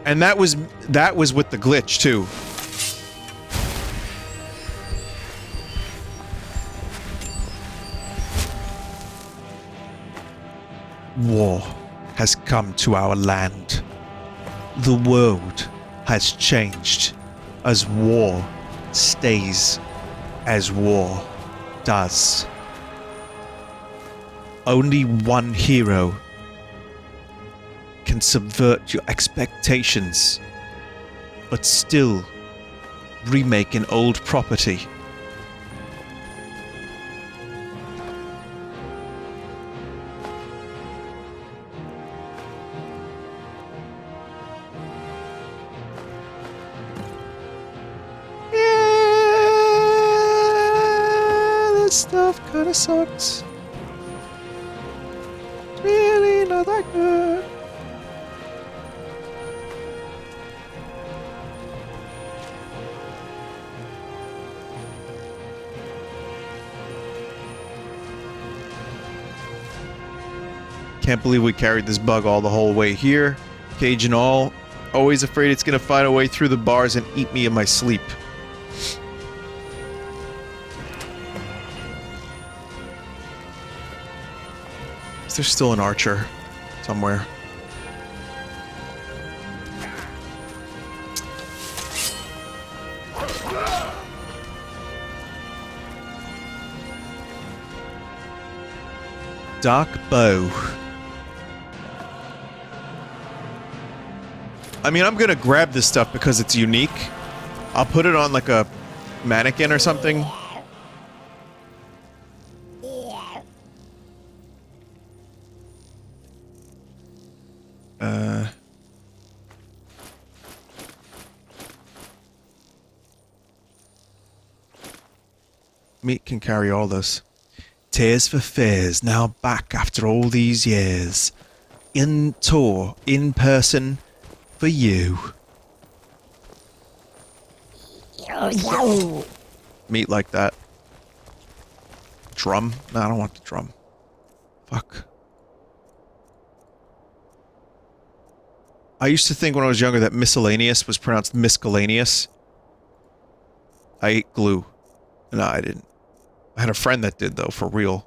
And that was with the glitch too. War has come to our land. The world has changed as war stays as war does. Only one hero can subvert your expectations, but still remake an old property. Stuff kinda sucks. It's really not that good. Can't believe we carried this bug all the whole way here. Cage and all. Always afraid it's gonna find a way through the bars and eat me in my sleep. There's still an archer somewhere. Dark bow. I mean, I'm gonna grab this stuff because it's unique. I'll put it on like a mannequin or something. Meat can carry all this. Tears for Fears, now back after all these years. In tour, in person, for you. Meat like that. Drum? No, I don't want the drum. Fuck. I used to think when I was younger that miscellaneous was pronounced miscellaneous. I ate glue. No, I didn't. I had a friend that did, though, for real.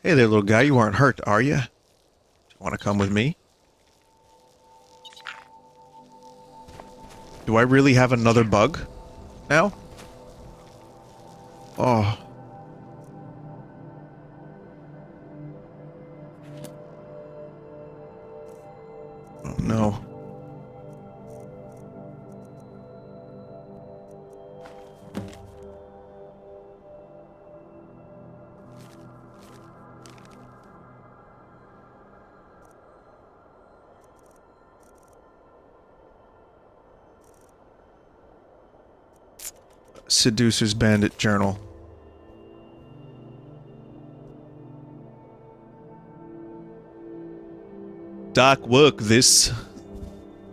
Hey there, little guy. You aren't hurt, are you? Do you want to come with me? Do I really have another bug now? Oh. Oh, no. Seducer's Bandit Journal. Dark work, this.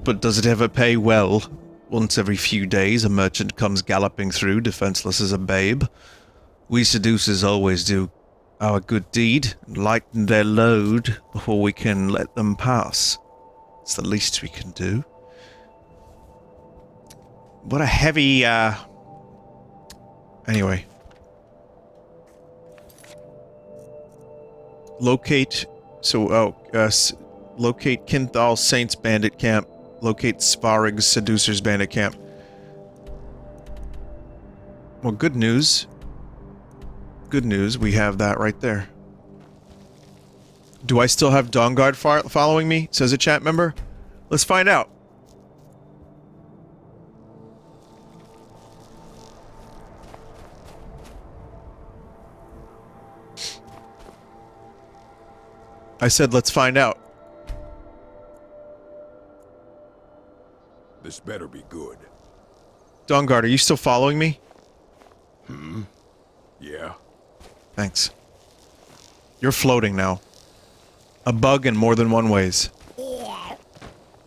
But does it ever pay well? Once every few days, a merchant comes galloping through, defenseless as a babe. We seducers always do our good deed, lighten their load before we can let them pass. It's the least we can do. What a heavy, Anyway. Locate... locate Kinthal Saints Bandit Camp. Locate Svarig's Seducer's Bandit Camp. Well, good news. Good news, we have that right there. Do I still have Dawnguard following me? Says a chat member. Let's find out. I said let's find out. This better be good. Dawnguard, are you still following me? Yeah? Thanks. You're floating now. A bug in more than one ways.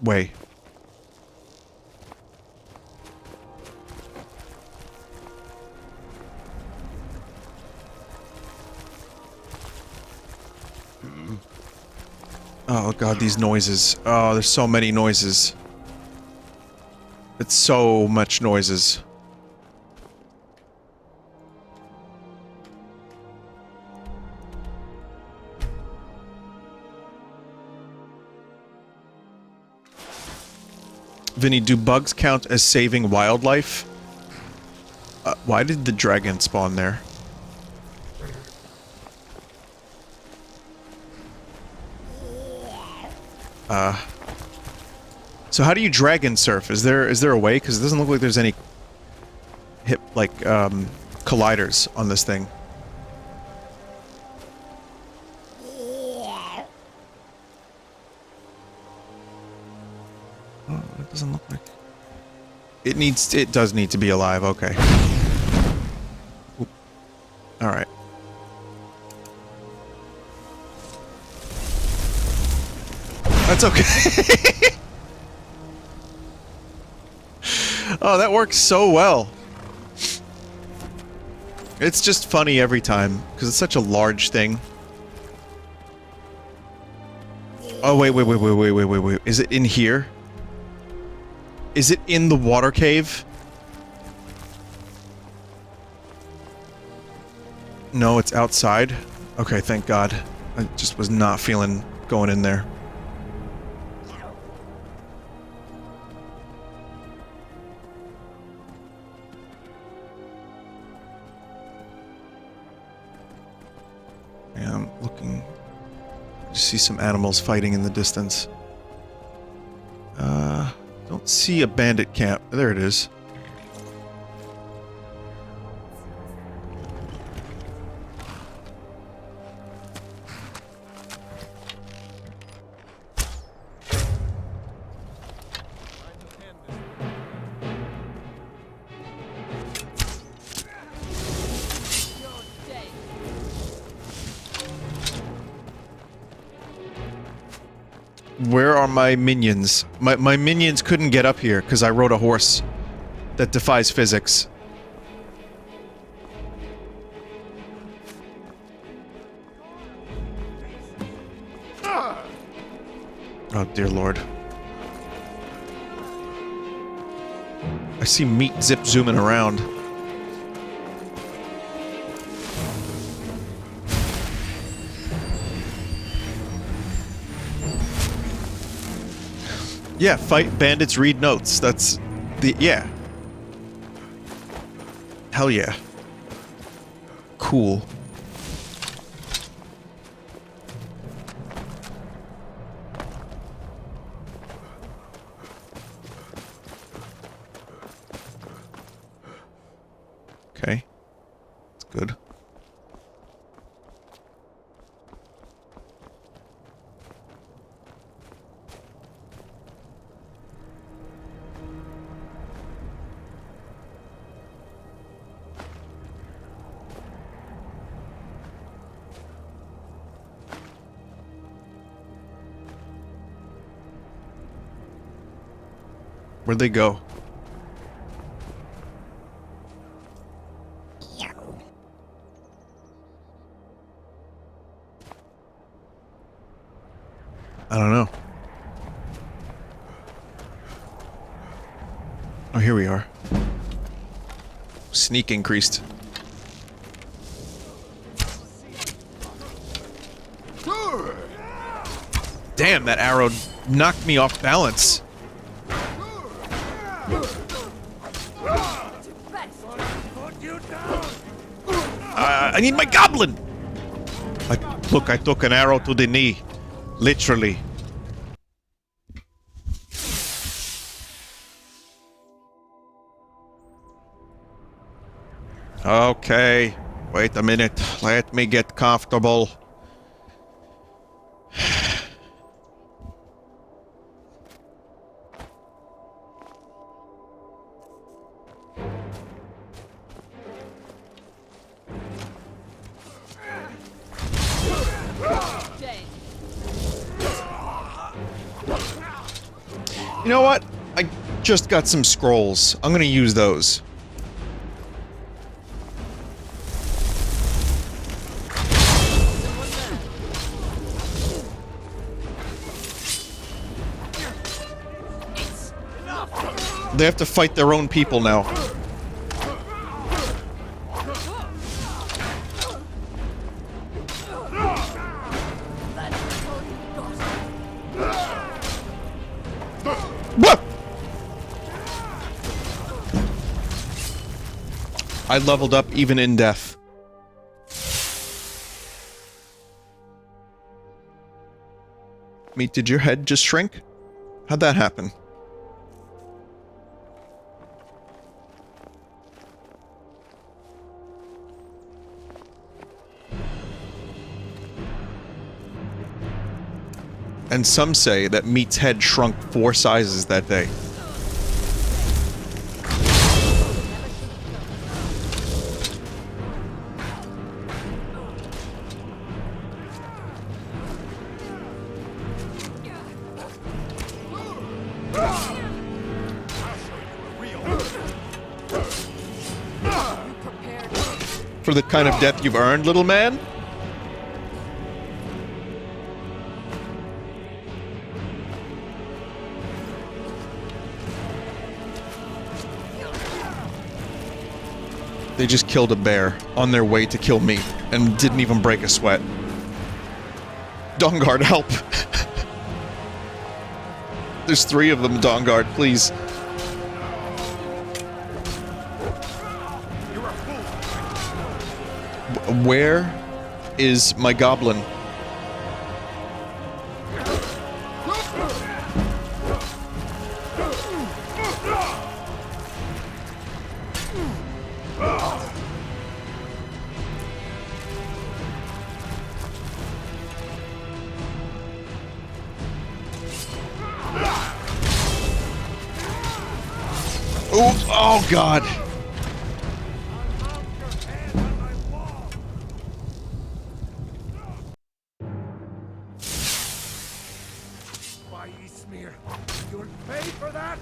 Way. Oh god, these noises. Oh, there's so many noises. It's so much noises. Vinny, do bugs count as saving wildlife? Why did the dragon spawn there? So how do you dragon surf? Is there a way? Because it doesn't look like there's any colliders on this thing. Oh, it doesn't look like it does need to be alive, okay. Oop. All right. That's okay. Oh, that works so well. It's just funny every time, because it's such a large thing. Oh, wait. Is it in here? Is it in the water cave? No, it's outside. Okay, thank God. I just was not feeling going in there. looking. Just see some animals fighting in the distance. Don't see a bandit camp. There it is. Where are my minions? My minions couldn't get up here because I rode a horse that defies physics. Oh, dear Lord. I see meat zip zooming around. Yeah, fight bandits, read notes. That's the... yeah. Hell yeah. Cool. Okay. That's good. Where'd they go? I don't know. Oh, here we are. Sneak increased. Damn, that arrow knocked me off balance. I need my goblin! Look, I took an arrow to the knee. Literally. Okay. Wait a minute. Let me get comfortable. You know what? I just got some scrolls. I'm gonna use those. They have to fight their own people now. I leveled up even in death. Meat, did your head just shrink? How'd that happen? And some say that Meat's head shrunk 4 sizes that day. For the kind of death you've earned, little man? They just killed a bear on their way to kill me and didn't even break a sweat. Dawnguard, help! There's 3 of them, Dawnguard, please. Where is my goblin. Oh god. Why, Eastmere, you'll pay for that?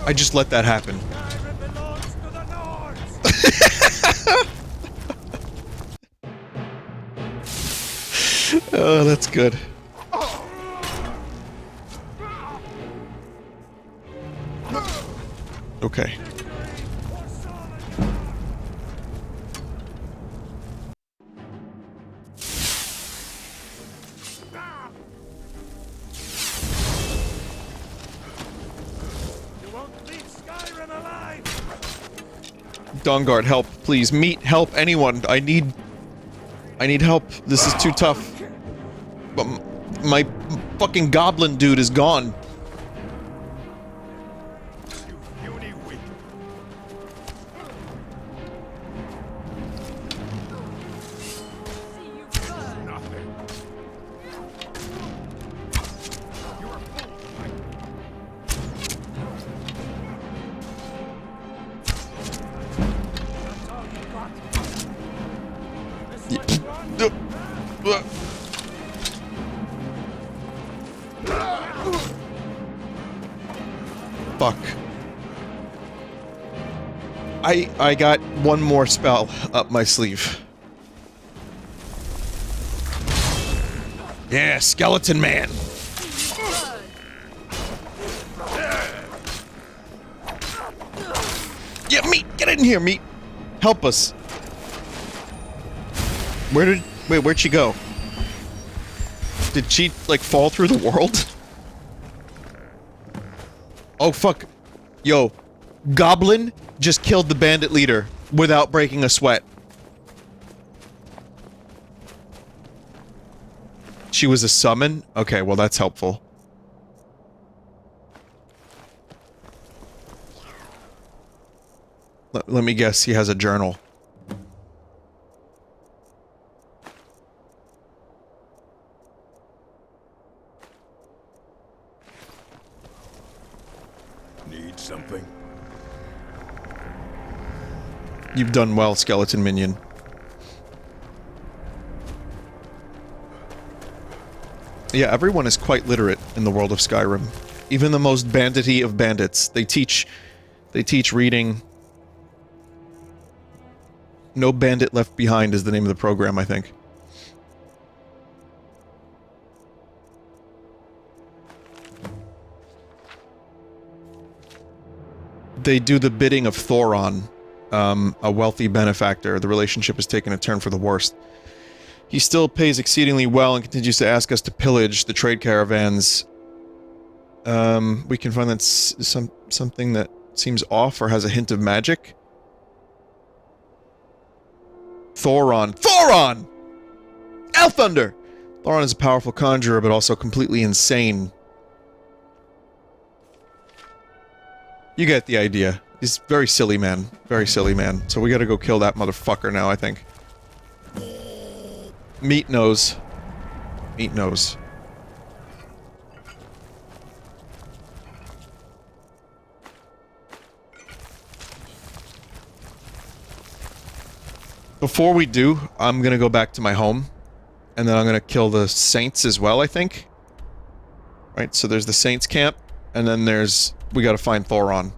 I just let that happen. Skyrim belongs to the Nords! Oh, that's good. Okay. You won't leave Skyrim alive! Dawnguard, help, please. Meet, help, anyone. I need help. This is too tough. But my fucking goblin dude is gone. You puny weak. Nothing. You're a fool, Mike. That's all you got. This is what you want? Fuck. I got one more spell up my sleeve. Yeah, Skeleton Man. Yeah, Meat, get in here, Meat. Help us. Wait, where'd she go? Did she, like, fall through the world? Oh, fuck. Yo, Goblin just killed the bandit leader without breaking a sweat. She was a summon? Okay, well, that's helpful. Let me guess, he has a journal. Need something? You've done well, skeleton minion. Yeah, everyone is quite literate in the world of Skyrim. Even the most bandity of bandits. They teach reading. No Bandit Left Behind is the name of the program, I think. They do the bidding of Thoron, a wealthy benefactor. The relationship has taken a turn for the worst. He still pays exceedingly well and continues to ask us to pillage the trade caravans. We can find that something that seems off or has a hint of magic. Thoron. Thoron! Elthunder! Thoron is a powerful conjurer, but also completely insane. You get the idea. He's very silly man. Very silly man. So we gotta go kill that motherfucker now, I think. Meat knows. Meat knows. Before we do, I'm gonna go back to my home. And then I'm gonna kill the Saints as well, I think. Right, so there's the Saints camp. And then there's... we gotta find Thoron.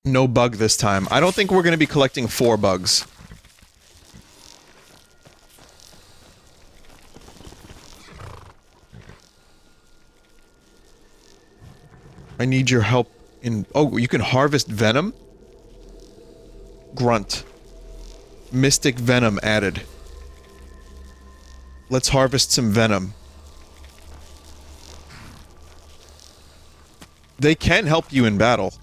No bug this time. I don't think we're gonna be collecting 4 bugs. I need your help in... oh, you can harvest venom? Grunt. Mystic venom added. Let's harvest some venom. They can help you in battle.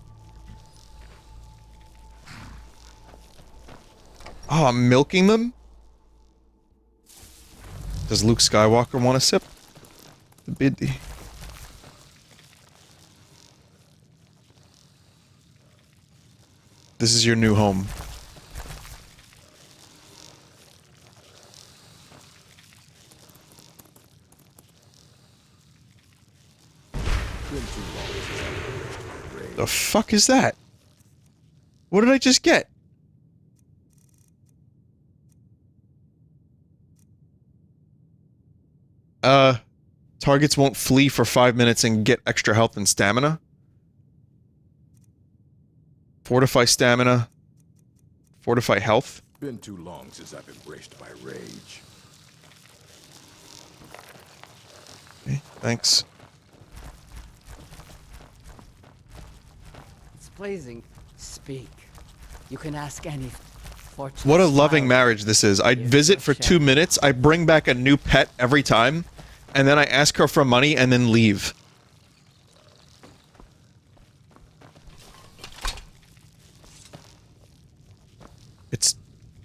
Oh, I'm milking them? Does Luke Skywalker want a sip? The biddy. This is your new home. The fuck is that? What did I just get? Targets won't flee for 5 minutes and get extra health and stamina. Fortify stamina. Fortify health. Been too long since I've embraced my rage. Okay, thanks. It's pleasing. Speak. You can ask any fortune. What a loving marriage this is. I visit for 2 minutes, I bring back a new pet every time, and then I ask her for money and then leave. It's...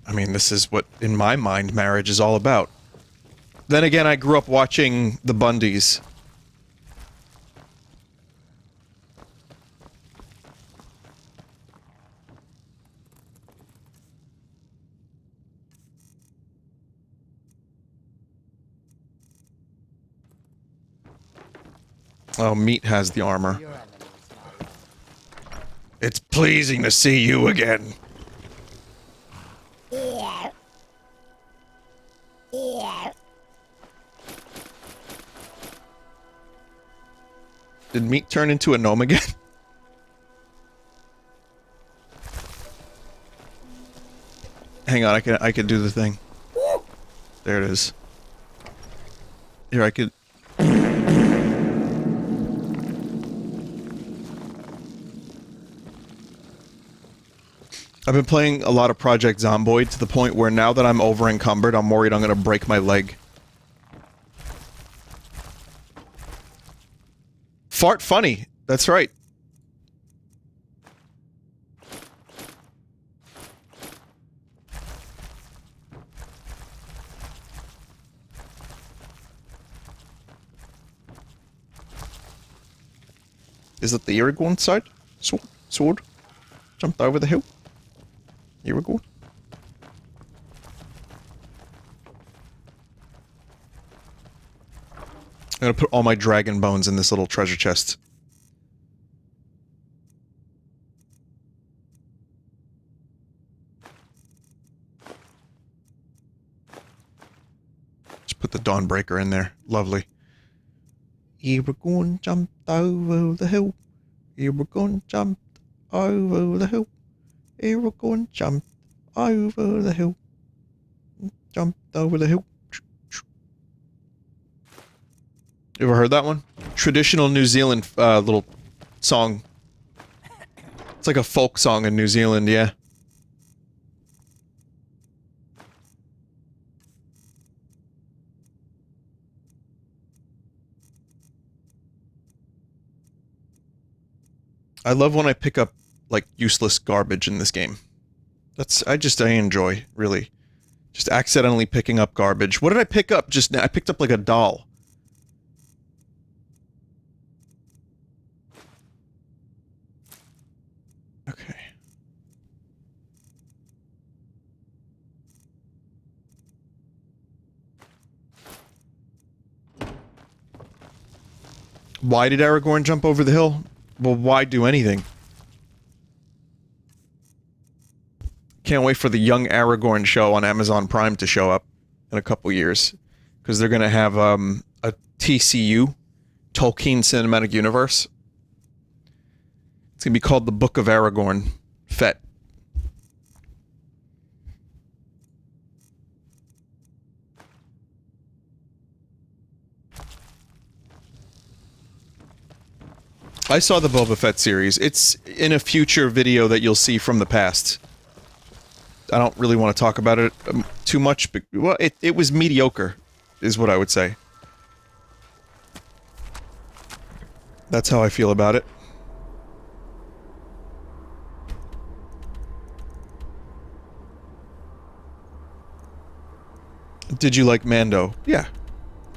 I mean, this is what, in my mind, marriage is all about. Then again, I grew up watching the Bundys. Oh, Meat has the armor. It's pleasing to see you again. Did Meat turn into a gnome again? Hang on, I can do the thing. There it is. Here, I could... I've been playing a lot of Project Zomboid to the point where now that I'm over encumbered, I'm worried I'm gonna break my leg. Fart funny. That's right. Is it the Aragorn side? Sword? Jumped over the hill? Here we go. I'm gonna put all my dragon bones in this little treasure chest. Just put the Dawnbreaker in there. Lovely. Aragorn jumped over the hill. Aragorn jumped over the hill. Aragorn jumped over the hill. Jumped over the hill. You ever heard that one? Traditional New Zealand little song. It's like a folk song in New Zealand, yeah. I love when I pick up, like, useless garbage in this game. I enjoy, really. Just accidentally picking up garbage. What did I pick up just now? I picked up, like, a doll. Okay. Why did Aragorn jump over the hill? Well, why do anything? Can't wait for the Young Aragorn show on Amazon Prime to show up in a couple years. Because they're going to have a TCU, Tolkien Cinematic Universe. It's going to be called The Book of Aragorn. Fett. I saw the Boba Fett series. It's in a future video that you'll see from the past. I don't really want to talk about it too much, but well, it was mediocre, is what I would say. That's how I feel about it. Did you like Mando? Yeah.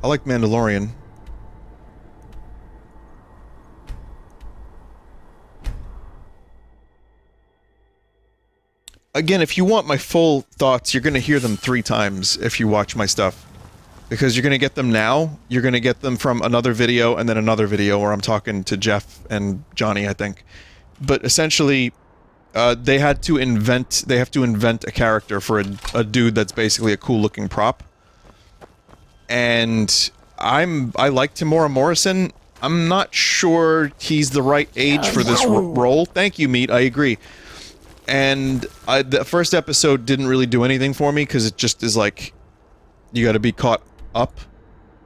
I like Mandalorian. Again, if you want my full thoughts, you're going to hear them 3 times if you watch my stuff. Because you're going to get them now, you're going to get them from another video, and then another video where I'm talking to Jeff and Johnny, I think. But essentially, they have to invent a character for a dude that's basically a cool-looking prop. And I like Tamora Morrison. I'm not sure he's the right age for this role. Thank you, Meat, I agree. And the first episode didn't really do anything for me, because it just is like, you gotta be caught up.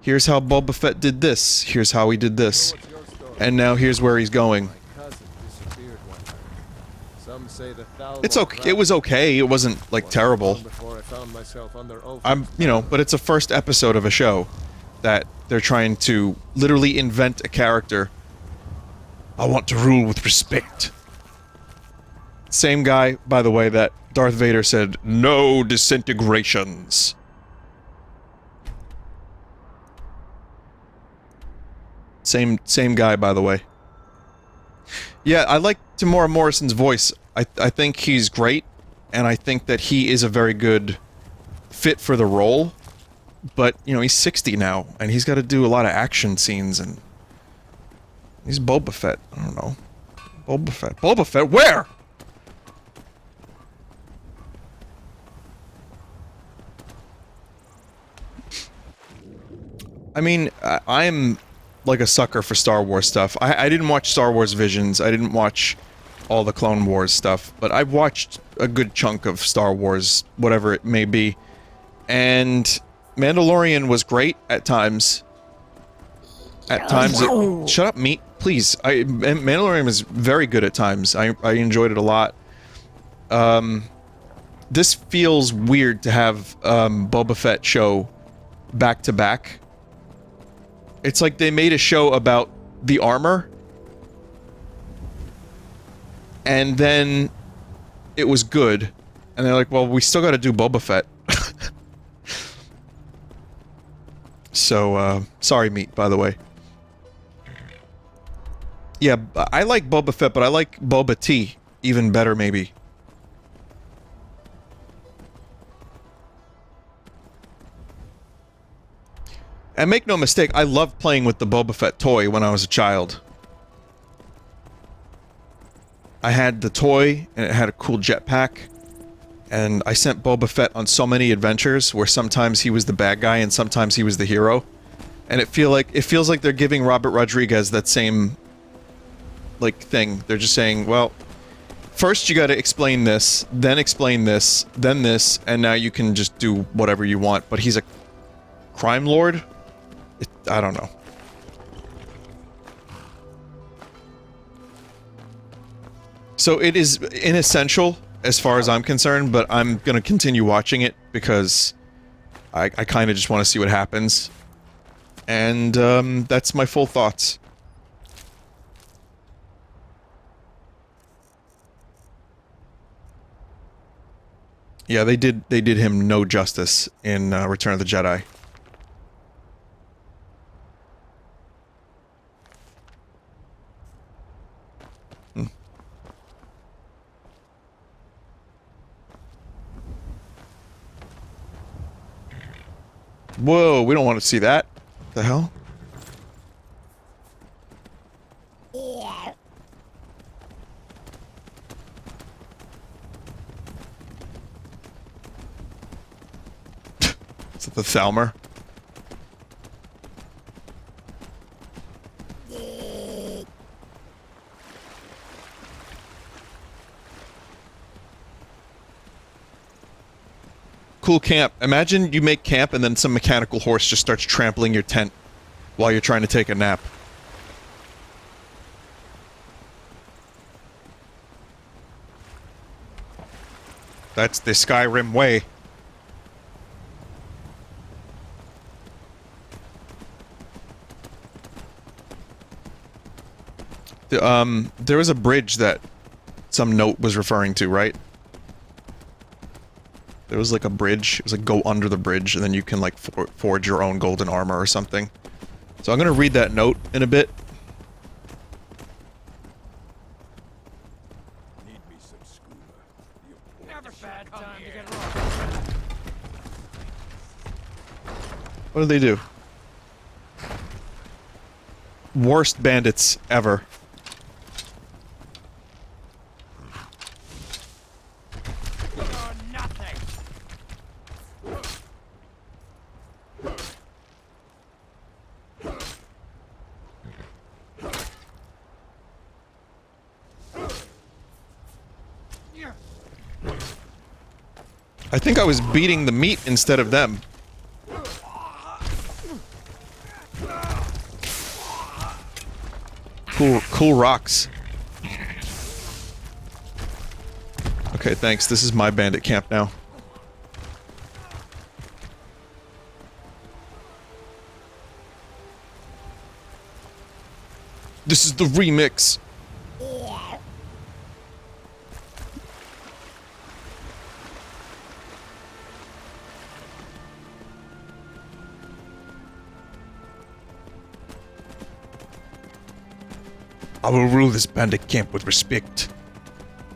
Here's how Boba Fett did this. Here's how he did this. And now here's where he's going. It's okay. It was okay. It wasn't, like, terrible. You know, but it's a first episode of a show that they're trying to literally invent a character. I want to rule with respect. Same guy, by the way, that Darth Vader said, "No disintegrations." Same guy, by the way. Yeah, I like Tamora Morrison's voice. I think he's great, and I think that he is a very good fit for the role. But, you know, he's 60 now, and he's got to do a lot of action scenes, and... He's Boba Fett. I don't know. Boba Fett. Boba Fett? Where? I mean, I'm like a sucker for Star Wars stuff. I didn't watch Star Wars Visions. I didn't watch all the Clone Wars stuff, but I've watched a good chunk of Star Wars, whatever it may be. And Mandalorian was great at times. At times it... Shut up, Meat. Please. Mandalorian was very good at times. I enjoyed it a lot. This feels weird to have Boba Fett show back to back. It's like they made a show about the armor, and then it was good, and they're like, well, we still gotta do Boba Fett. So, sorry, Meat, by the way. Yeah, I like Boba Fett, but I like Boba Tea even better, maybe. And make no mistake, I loved playing with the Boba Fett toy when I was a child. I had the toy, and it had a cool jetpack. And I sent Boba Fett on so many adventures, where sometimes he was the bad guy and sometimes he was the hero. And it feels like they're giving Robert Rodriguez that same, like, thing. They're just saying, well, first you gotta explain this, then this, and now you can just do whatever you want. But he's a crime lord? I don't know. So it is inessential as far as I'm concerned, but I'm gonna continue watching it because I kind of just want to see what happens. And that's my full thoughts. Yeah, they did him no justice in Return of the Jedi. Whoa, we don't want to see that. The hell? Is it the Thalmor? Cool camp. Imagine you make camp and then some mechanical horse just starts trampling your tent while you're trying to take a nap. That's the Skyrim way. There was a bridge that some note was referring to, right? There was like a bridge. It was like go under the bridge, and then you can like forge your own golden armor or something. So I'm gonna read that note in a bit. Need me some schooner. Never bad time to get lost. What do they do? Worst bandits ever. I think I was beating the meat instead of them. Cool rocks. Okay, thanks. This is my bandit camp now. This is the remix. I will rule this bandit camp with respect.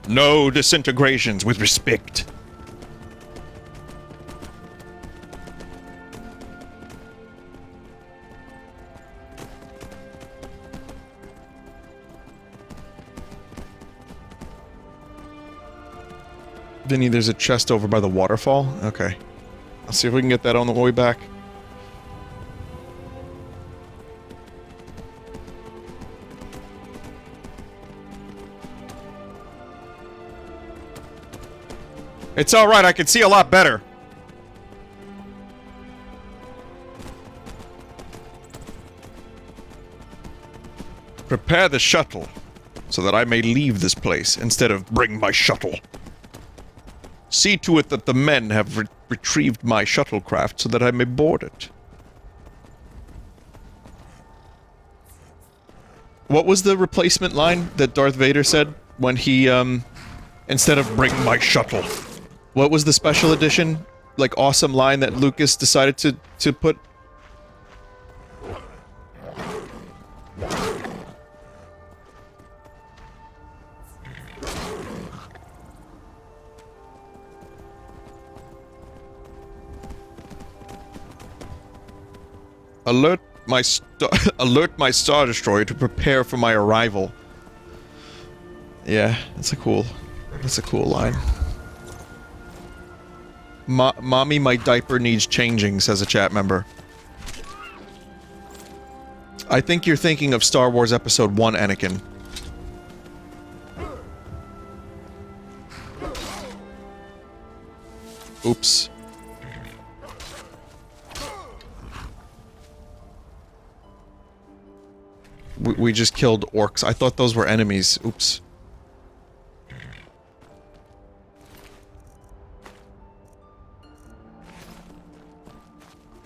No disintegrations, with respect. Vinny, there's a chest over by the waterfall? Okay. I'll see if we can get that on the way back. It's alright, I can see a lot better. Prepare the shuttle, so that I may leave this place instead of bring my shuttle. See to it that the men have retrieved my shuttlecraft so that I may board it. What was the replacement line that Darth Vader said when he, instead of bring my shuttle? What was the special edition, like, awesome line that Lucas decided to put? Alert my Star Destroyer to prepare for my arrival. Yeah, that's a cool line. Mommy, my diaper needs changing, says a chat member. I think you're thinking of Star Wars Episode 1, Anakin. Oops. We just killed orcs. I thought those were enemies. Oops.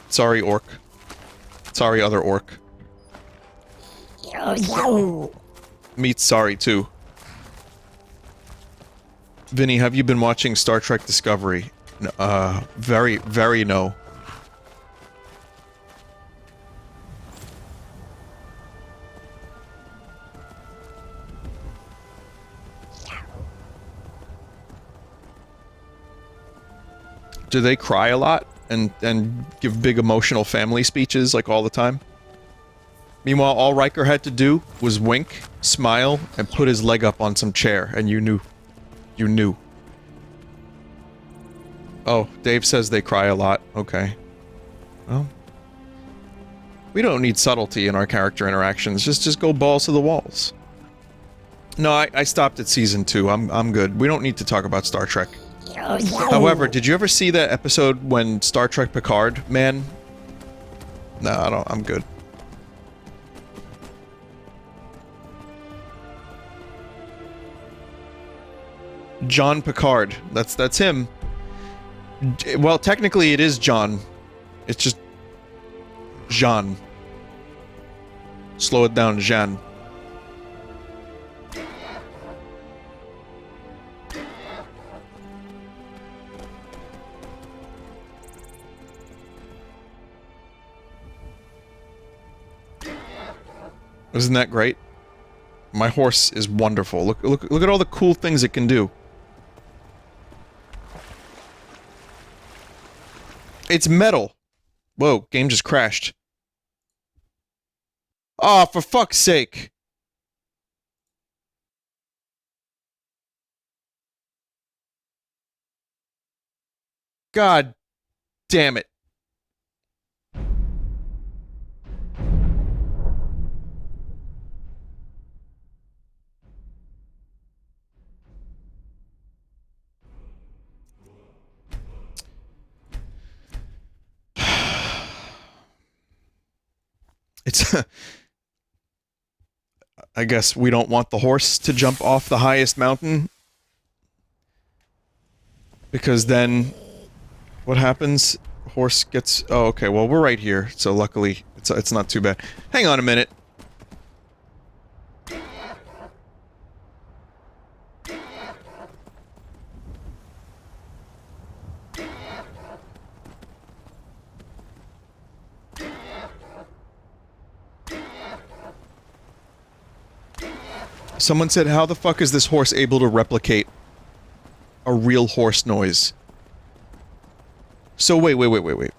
Sorry, orc. Sorry, other orc. Meat's sorry, too. Vinny, have you been watching Star Trek Discovery? Very, very no. Do they cry a lot and give big emotional family speeches like all the time? Meanwhile, all Riker had to do was wink, smile, and put his leg up on some chair, and you knew. You knew. Oh, Dave says they cry a lot. Okay. Well, we don't need subtlety in our character interactions. Just go balls to the walls. No, I stopped at season 2. I'm good. We don't need to talk about Star Trek. However, did you ever see that episode when Star Trek Picard, man? No, I don't. I'm good. John Picard. That's him. Well, technically it is John. It's just Jean. Slow it down, Jean. Isn't that great? My horse is wonderful. Look at all the cool things it can do. It's metal. Whoa, game just crashed. Oh, for fuck's sake. God damn it. It's... I guess we don't want the horse to jump off the highest mountain. Because then... What happens? Horse gets... Oh, okay, well, we're right here, so luckily, it's not too bad. Hang on a minute. Someone said, how the fuck is this horse able to replicate a real horse noise? So wait.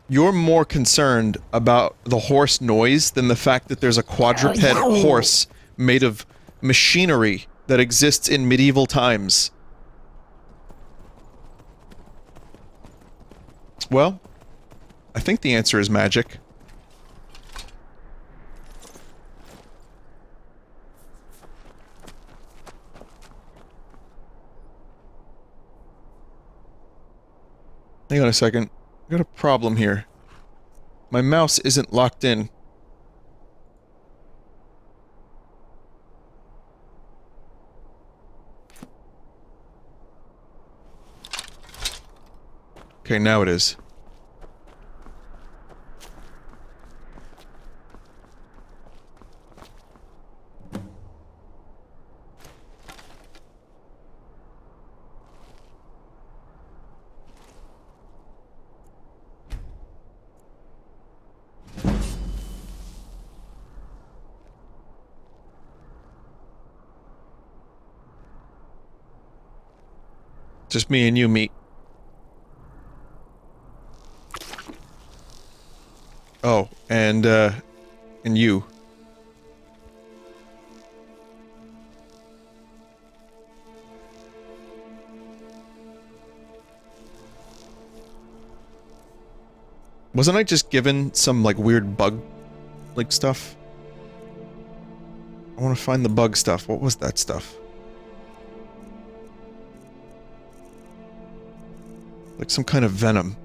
You're more concerned about the horse noise than the fact that there's a quadruped horse made of machinery that exists in medieval times. Well, I think the answer is magic. Hang on a second. I got a problem here. My mouse isn't locked in. Okay, now it is. Just me and you, meat. Oh, and you. Wasn't I just given some, like, weird bug, like, stuff? I want to find the bug stuff. What was that stuff? Like some kind of venom.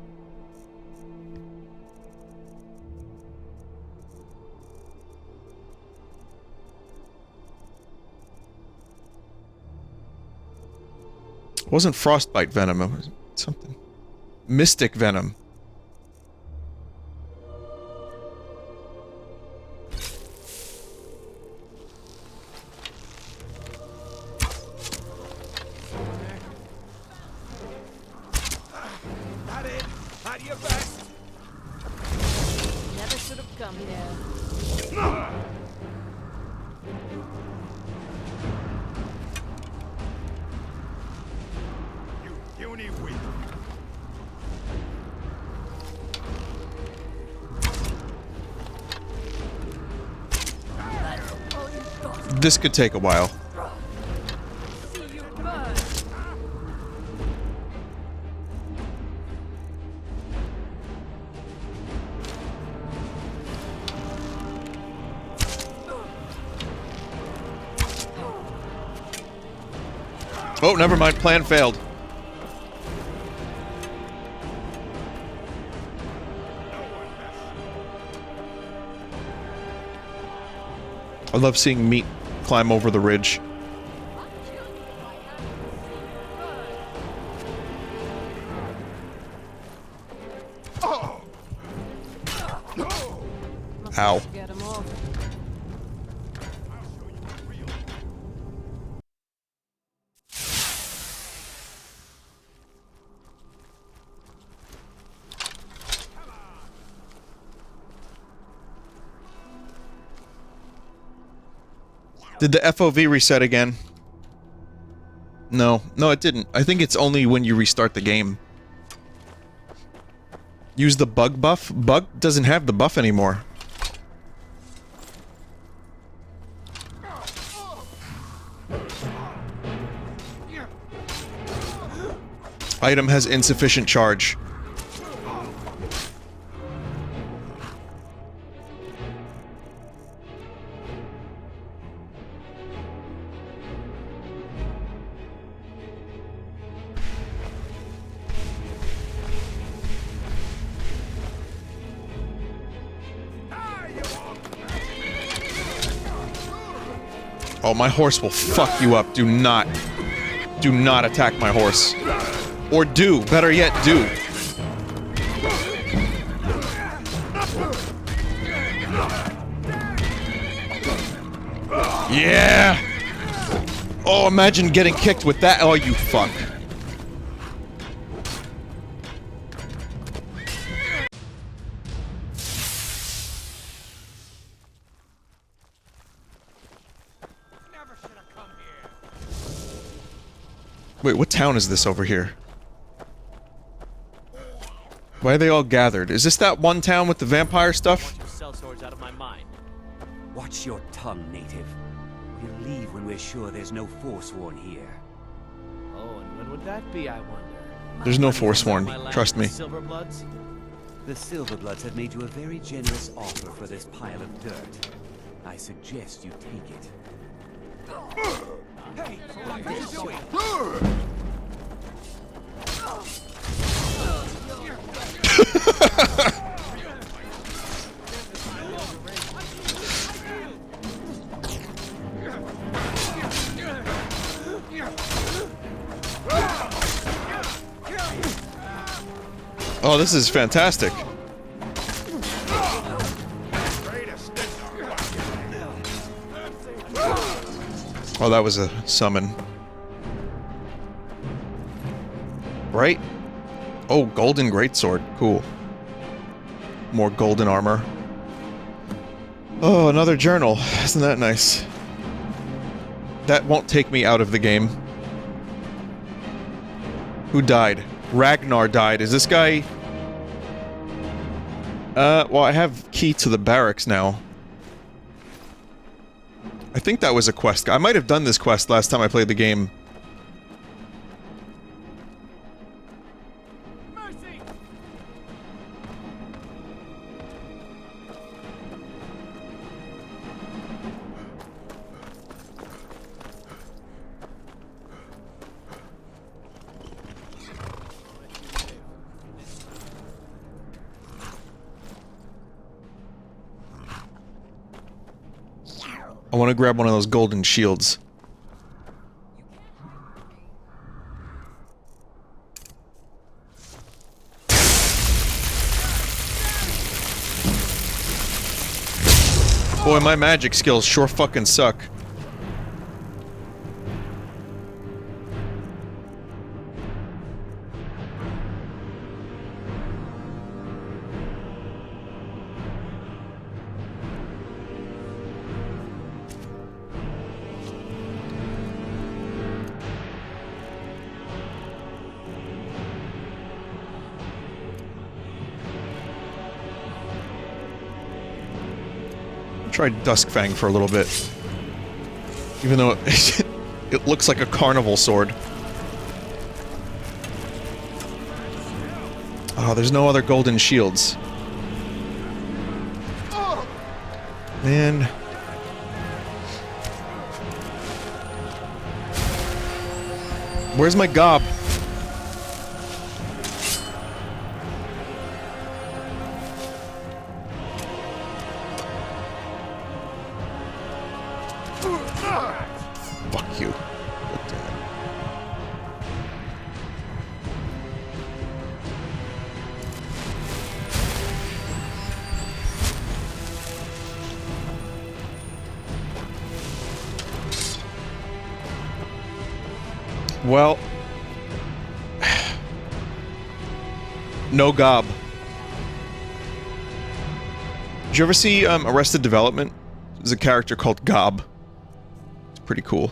It wasn't frostbite venom, it was something. Mystic venom. This could take a while. Oh, never mind. Plan failed. I love seeing meat climb over the ridge. Ow. Did the FOV reset again? No. No, it didn't. I think it's only when you restart the game. Use the bug buff? Bug doesn't have the buff anymore. Item has insufficient charge. Oh, my horse will fuck you up. Do not attack my horse. Or do. Better yet, do. Yeah! Oh, imagine getting kicked with that. Oh, you fuck. Wait, what town is this over here? Why are they all gathered? Is this that one town with the vampire stuff? Sellswords out of my mind. Watch your tongue, native. We'll leave when we're sure there's no Forsworn here. Oh, and when would that be, I wonder? There's no Forsworn, trust me. Silverbloods? The Silverbloods have made you a very generous offer for this pile of dirt. I suggest you take it. Hey, what are you doing? Oh, this is fantastic. Oh, that was a summon. Right? Oh, golden greatsword. Cool. More golden armor. Oh, another journal. Isn't that nice? That won't take me out of the game. Who died? Ragnar died. Is this guy... well, I have key to the barracks now. I think that was a quest. I might have done this quest last time I played the game. Mercy! I want to grab one of those golden shields. Boy, my magic skills sure fucking suck. Tried Duskfang for a little bit. Even though it looks like a carnival sword. Oh, there's no other golden shields. Man. Where's my gob? Fuck you. God damn it. Well, no gob. Did you ever see Arrested Development? There's a character called Gob. pretty cool.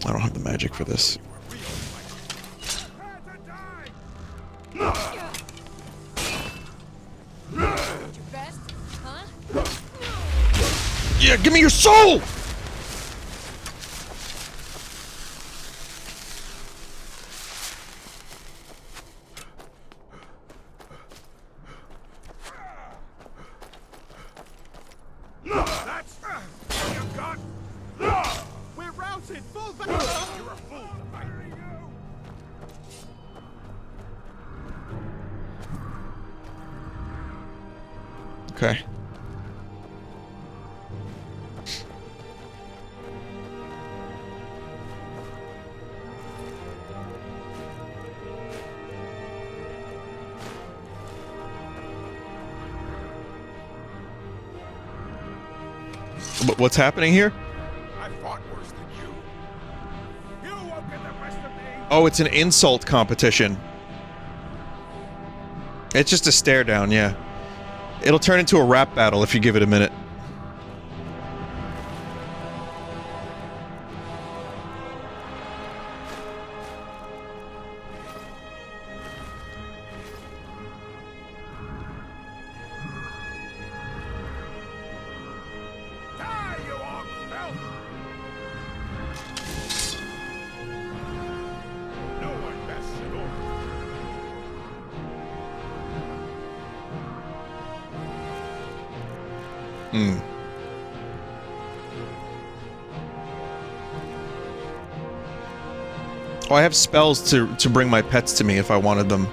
I don't have the magic for this. Yeah, give me your soul! We're routed! Fall back! You're a fool to fight me. Okay. But what's happening here? I fought worse than you. You won't get the best of me. Oh, it's an insult competition. It's just a stare down, yeah. It'll turn into a rap battle if you give it a minute. Die, you orc filth! No one bests an orc. Hmm. Oh, I have spells to bring my pets to me if I wanted them.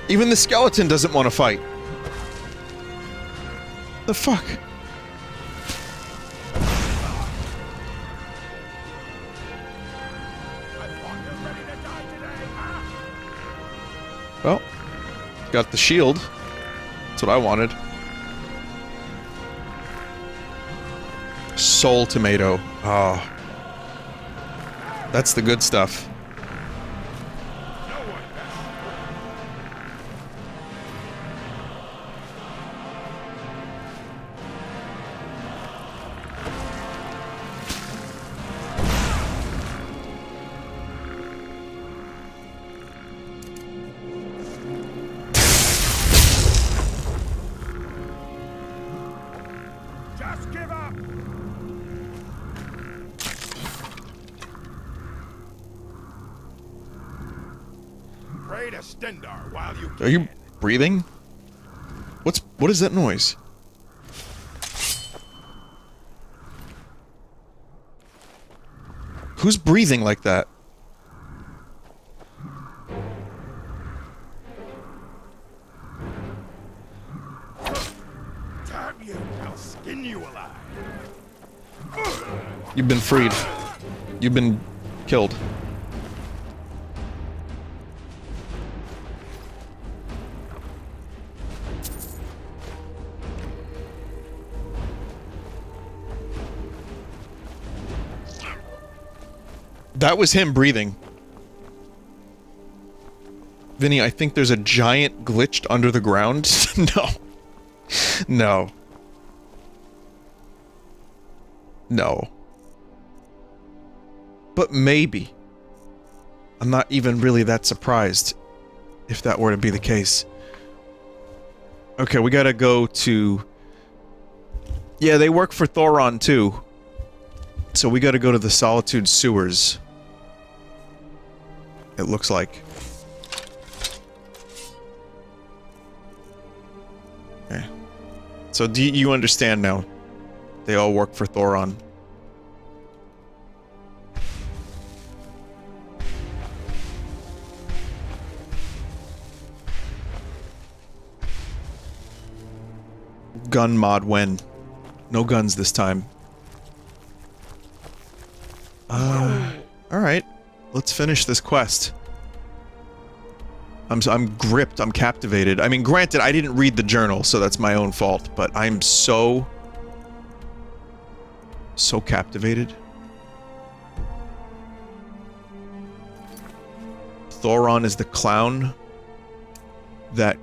Even the skeleton doesn't want to fight. The fuck? Well, got the shield. That's what I wanted. Soul tomato. Oh. That's the good stuff. Just give up! Pray to Stendar while you can. Are you breathing? What is that noise? Who's breathing like that? Damn you, I'll skin you alive. You've been freed. You've been killed. That was him breathing. Vinny, I think there's a giant glitched under the ground. No. No. No. But maybe. I'm not even really that surprised if that were to be the case. Okay, we gotta go to... Yeah, they work for Thoron too. So we gotta go to the Solitude Sewers. It looks like. Okay. So do you understand now? They all work for Thoron. Gun mod when? No guns this time. Alright. Let's finish this quest. I'm gripped. I'm captivated. I mean, granted, I didn't read the journal, so that's my own fault. But I'm so captivated. Thoron is the clown that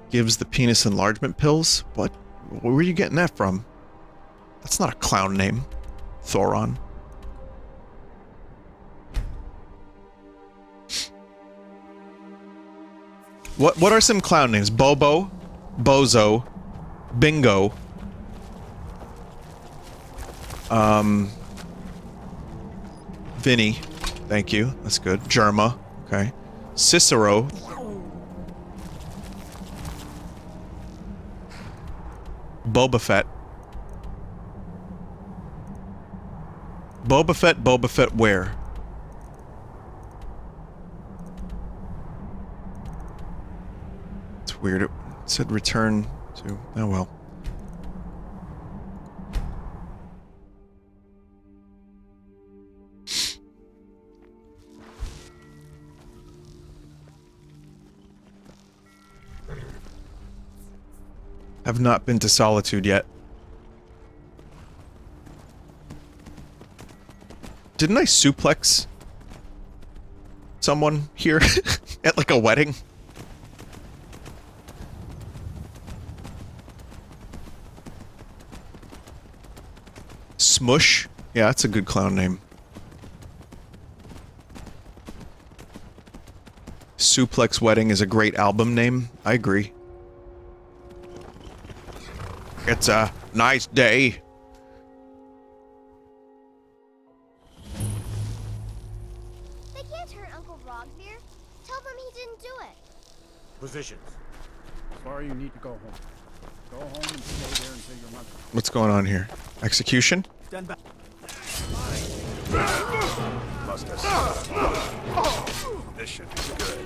gives the penis enlargement pills. What? Where are you getting that from? That's not a clown name. Thoron. What are some clown names? Bobo, Bozo, Bingo. Vinny. Thank you. That's good. Germa. Okay. Cicero. Boba Fett. Boba Fett where? It's weird. It said return to... Oh well. Have not been to Solitude yet. Didn't I suplex someone here at like a wedding? Smush? Yeah, that's a good clown name. Suplex Wedding is a great album name. I agree. It's a nice day. They can't hurt Uncle Rogvir. Tell them he didn't do it. Positions. Sorry, you need to go home. Go home and stay there until your mother. What's going on here? Execution? Stand back. Must have. This should be good.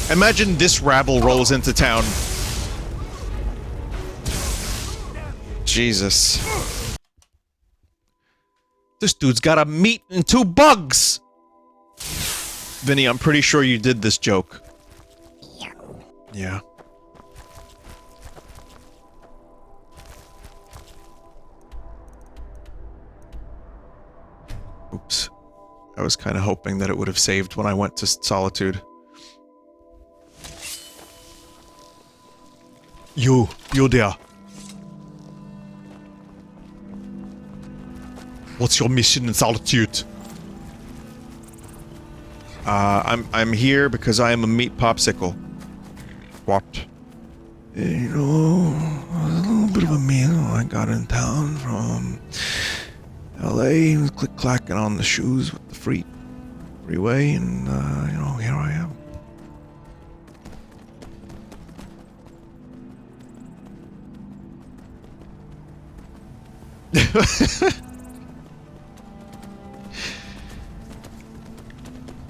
Imagine this rabble rolls into town. Jesus. This dude's got a meat and 2 bugs! Vinny, I'm pretty sure you did this joke. Yeah. Oops. I was kind of hoping that it would have saved when I went to Solitude. You there. What's your mission in Solitude? I'm here because I am a meat popsicle. What? You know, a little bit of a meal I got in town from LA. Click-clacking on the shoes with the freeway, and, you know, here I am.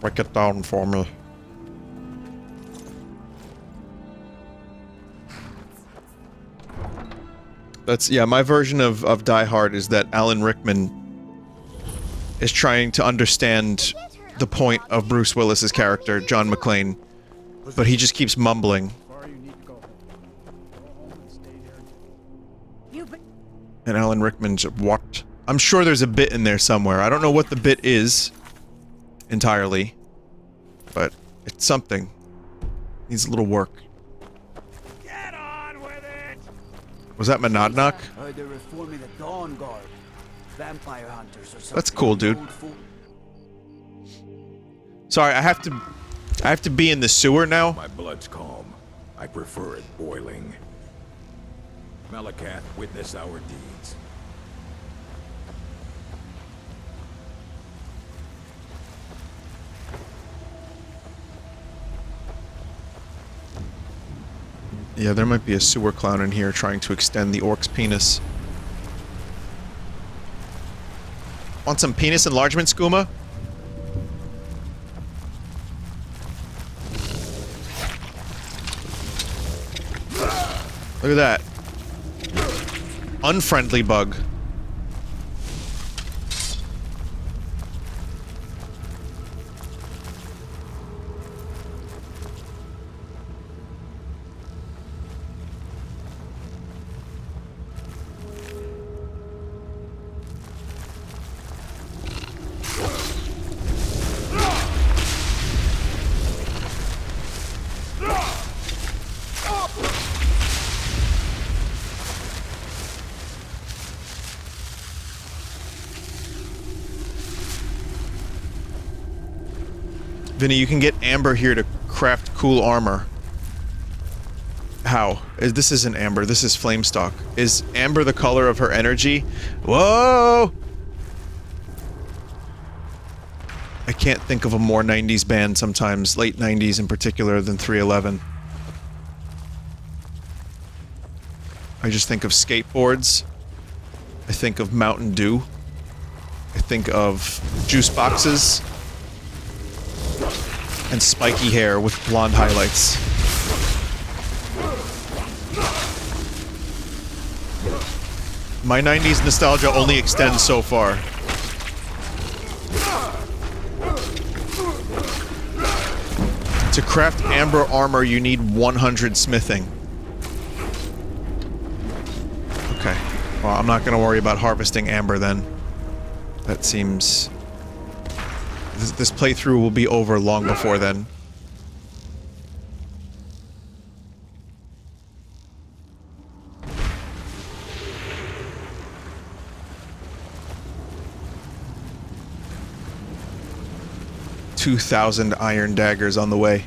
Break it down for me. That's, yeah, my version of Die Hard is that Alan Rickman is trying to understand the point of Bruce Willis's character, John McClane, but he just keeps mumbling. And Alan Rickman's what? I'm sure there's a bit in there somewhere. I don't know what the bit is entirely, but it's something. Needs a little work. Get on with it. Was that Monadnock? They're reforming the Dawn Guard. Vampire hunters or something. That's cool, dude. Sorry, I have to be in the sewer now. My blood's calm. I prefer it boiling. Malakath, witness our deeds. Yeah, there might be a sewer clown in here trying to extend the orc's penis. Want some penis enlargement, skooma? Look at that. Unfriendly bug. Vinny, you can get amber here to craft cool armor. How? This isn't amber, this is flamestock. Is amber the color of her energy? Whoa! I can't think of a more 90s band sometimes, late 90s in particular, than 311. I just think of skateboards. I think of Mountain Dew. I think of juice boxes. And spiky hair with blonde highlights. My 90s nostalgia only extends so far. To craft amber armor, you need 100 smithing. Okay. Well, I'm not gonna worry about harvesting amber then. That seems... This playthrough will be over long before then. $2,000 iron daggers on the way.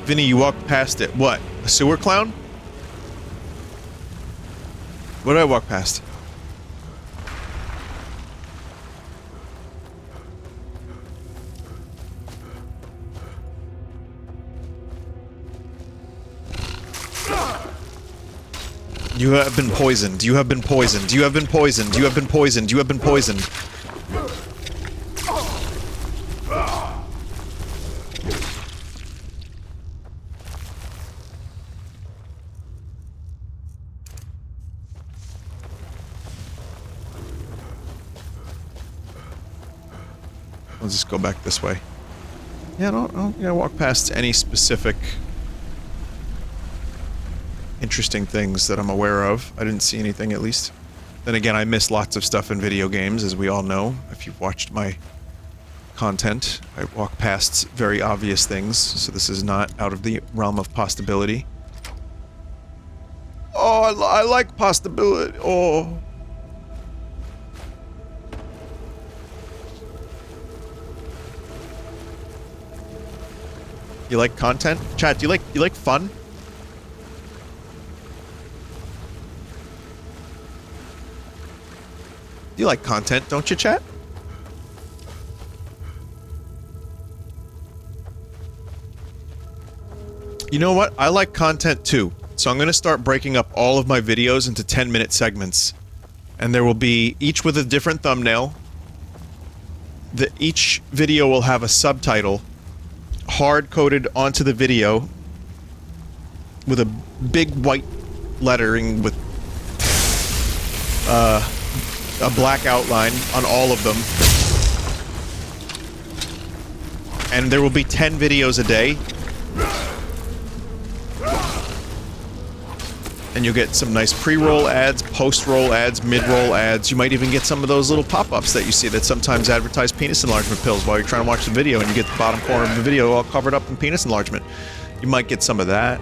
Vinny, you walked past it. What? A sewer clown? What did I walk past? You have been poisoned. You have been poisoned. You have been poisoned. You have been poisoned. You have been poisoned. Let's just go back this way. Yeah, I don't walk past any specific interesting things that I'm aware of. I didn't see anything, at least. Then again, I miss lots of stuff in video games, as we all know. If you've watched my content, I walk past very obvious things, so this is not out of the realm of possibility. Oh, I like possibility. Oh. You like content? Chat, do you like fun? You like content, don't you, chat? You know what? I like content too. So I'm gonna start breaking up all of my videos into 10-minute segments. And there will be each with a different thumbnail. Each video will have a subtitle hard-coded onto the video with a big white lettering with a black outline on all of them. And there will be 10 videos a day. And you'll get some nice pre-roll ads, post-roll ads, mid-roll ads. You might even get some of those little pop-ups that you see that sometimes advertise penis enlargement pills while you're trying to watch the video, and you get the bottom corner of the video all covered up in penis enlargement. You might get some of that.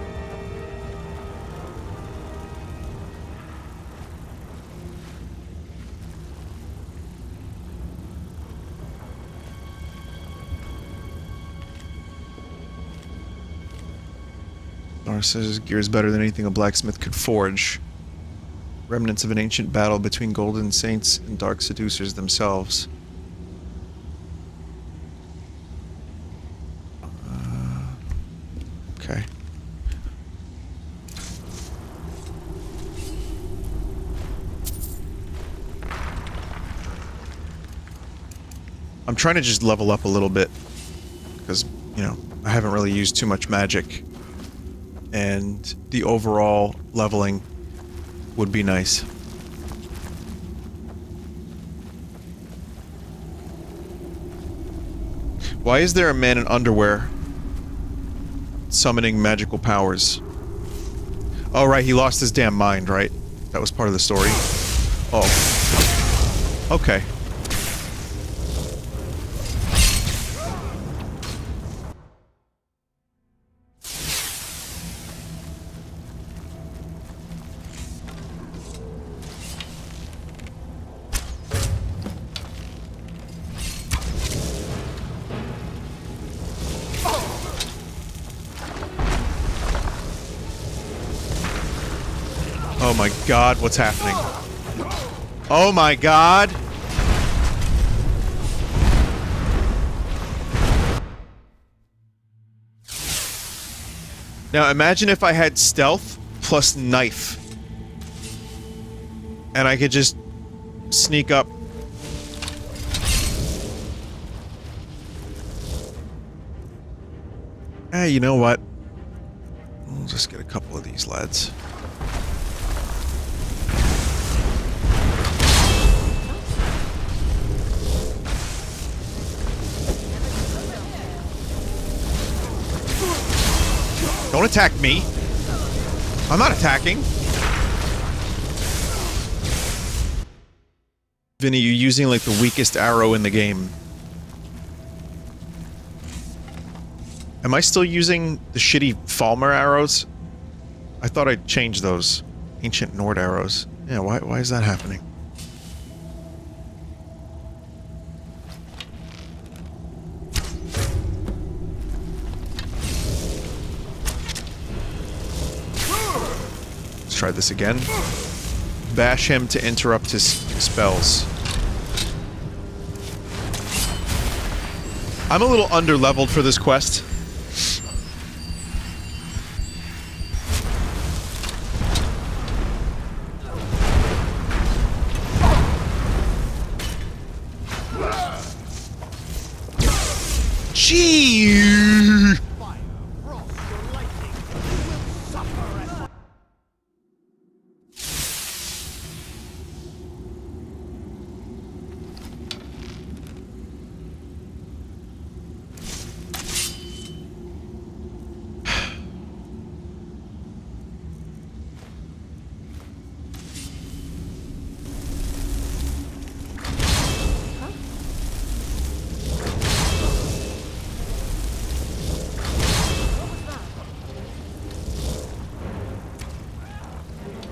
Nora says his gear is better than anything a blacksmith could forge. Remnants of an ancient battle between golden saints and dark seducers themselves. Okay. I'm trying to just level up a little bit because, you know, I haven't really used too much magic. And the overall leveling would be nice. Why is there a man in underwear summoning magical powers? Oh, right, he lost his damn mind, right? That was part of the story. Oh. Okay. Oh my god, what's happening? Oh my god! Now imagine if I had stealth plus knife. And I could just sneak up. Hey, you know what? We'll just get a couple of these lads. Don't attack me. I'm not attacking. Vinny, you're using like the weakest arrow in the game. Am I still using the shitty Falmer arrows? I thought I'd change those. Ancient Nord arrows. Yeah, why is that happening? Try this again. Bash him to interrupt his spells. I'm a little under-leveled for this quest. Gee!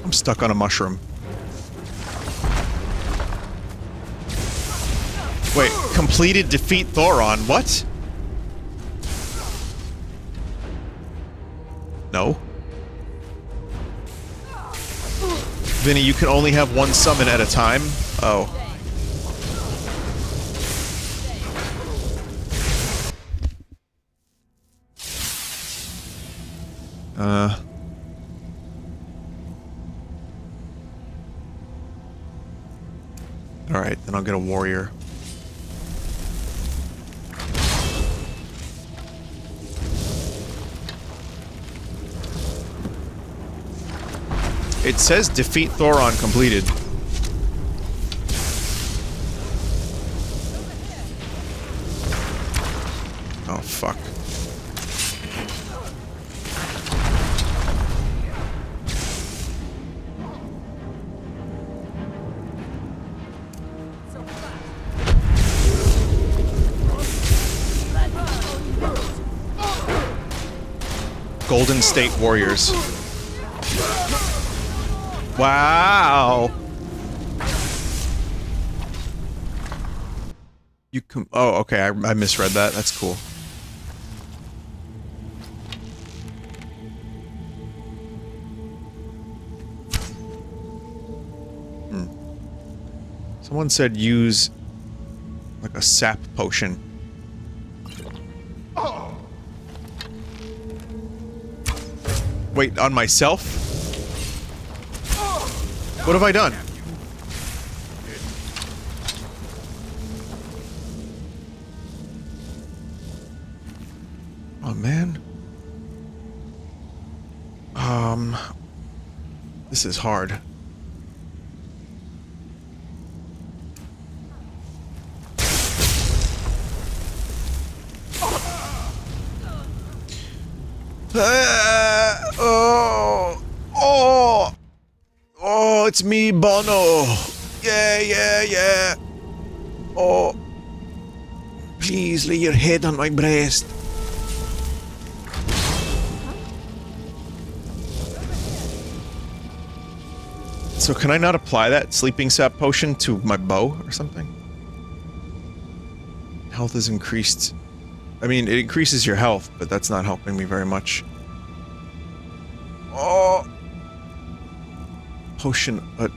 I'm stuck on a mushroom. Wait, completed defeat Thoron. What? No. Vinny, you can only have one summon at a time? Oh. Alright, then I'll get a warrior. It says defeat Thoron completed. Oh, fuck. Golden State Warriors. Wow. You can. Oh, okay. I misread that. That's cool. Someone said use like a sap potion. Wait, on myself? What have I done? Oh, man. This is hard. Oh! Oh, it's me, Bono! Yeah, yeah, yeah! Oh. Please lay your head on my breast. So can I not apply that sleeping sap potion to my bow or something? Health is increased. I mean, it increases your health, but that's not helping me very much. Oh! Potion, but...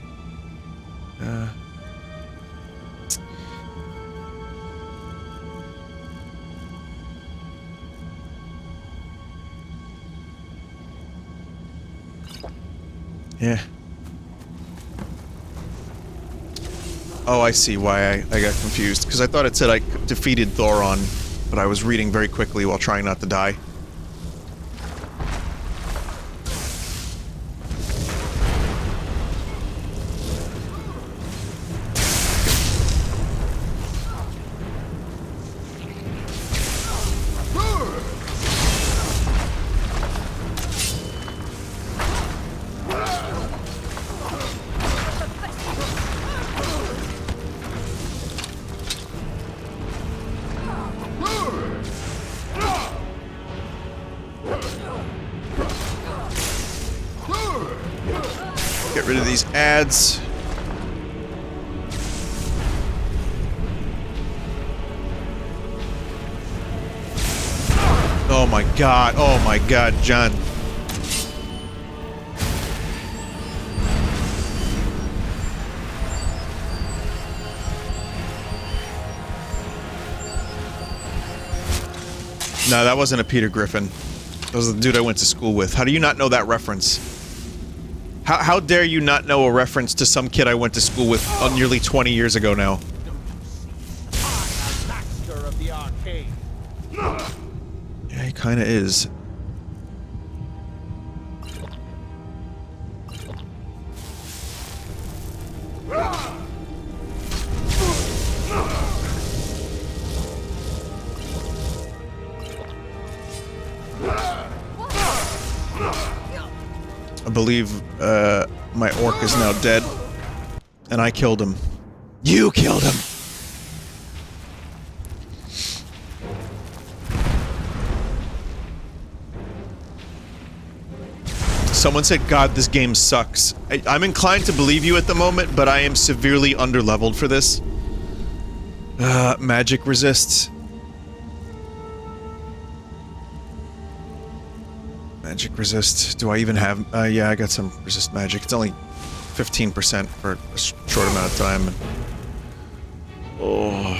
Yeah. Oh, I see why I got confused. Because I thought it said I defeated Thoron, but I was reading very quickly while trying not to die. Get rid of these ads. Oh my god, John. No, that wasn't a Peter Griffin. That was the dude I went to school with. How do you not know that reference? How dare you not know a reference to some kid I went to school with nearly 20 years ago now? Yeah, he kinda is. I believe, my orc is now dead. And I killed him. You killed him! Someone said, God, this game sucks. I'm inclined to believe you at the moment, but I am severely underleveled for this. Magic resists. Magic resist. Do I even have... yeah, I got some resist magic. It's only 15% for a short amount of time. Oh.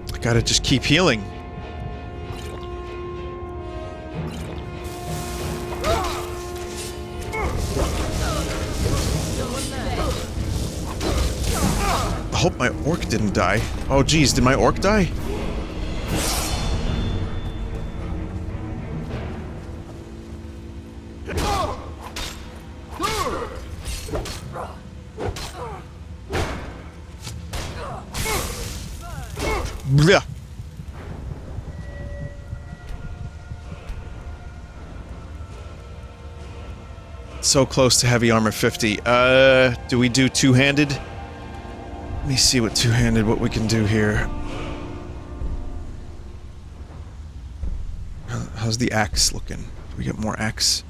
I gotta just keep healing. I hope my orc didn't die. Oh geez, did my orc die? Blah. So close to heavy armor 50. Do we do two-handed? Let me see what two-handed, what we can do here. How's the axe looking? Do we get more axe?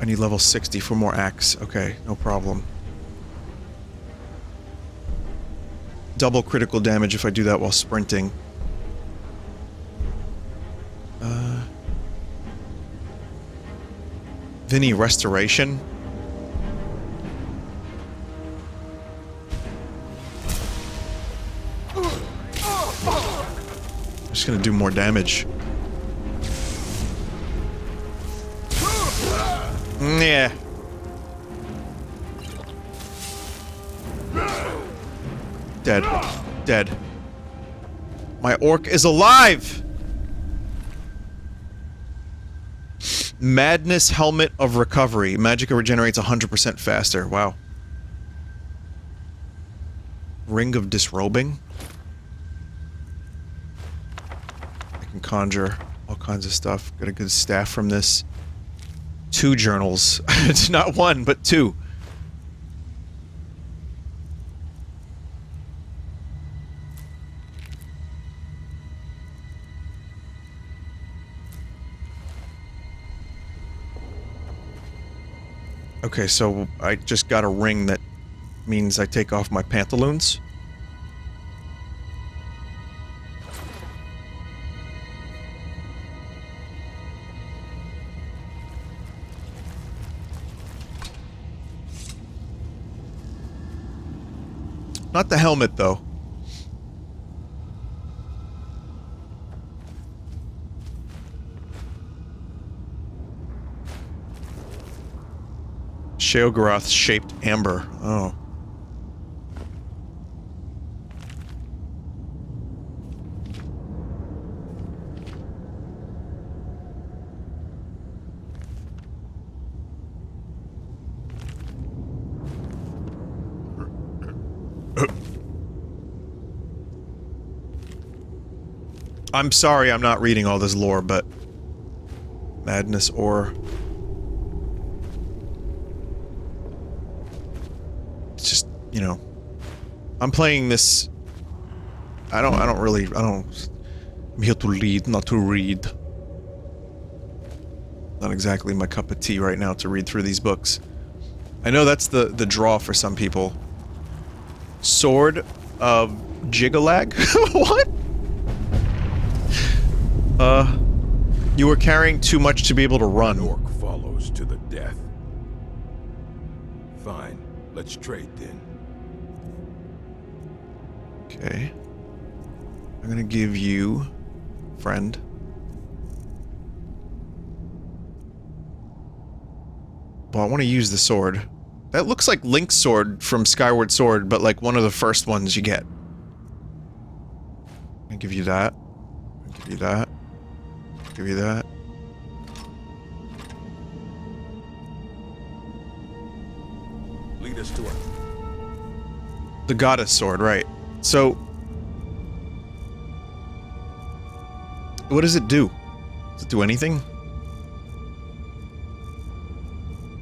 I need level 60 for more axe. Okay, no problem. Double critical damage if I do that while sprinting. Vinny restoration? I'm just gonna do more damage. Yeah. Dead. Dead. My orc is alive! Madness Helmet of Recovery. Magicka regenerates 100% faster. Wow. Ring of Disrobing. I can conjure all kinds of stuff. Got a good staff from this. 2 journals. It's not 1, but 2. Okay, so I just got a ring that means I take off my pantaloons. Not the helmet, though. Sheogorath shaped amber. Oh. I'm sorry I'm not reading all this lore, but... Madness Ore. It's just, you know... I'm playing this... I'm here to lead, not to read. Not exactly my cup of tea right now to read through these books. I know that's the draw for some people. Sword of Jigalag? What? You were carrying too much to be able to run. An orc follows to the death. Fine, let's trade then. Okay. I'm gonna give you, friend. Well, I want to use the sword. That looks like Link's sword from Skyward Sword, but like one of the first ones you get. I'll give you that. I'll give you that. I'll give you that. Lead us to her. The goddess sword, right. So... what does it do? Does it do anything?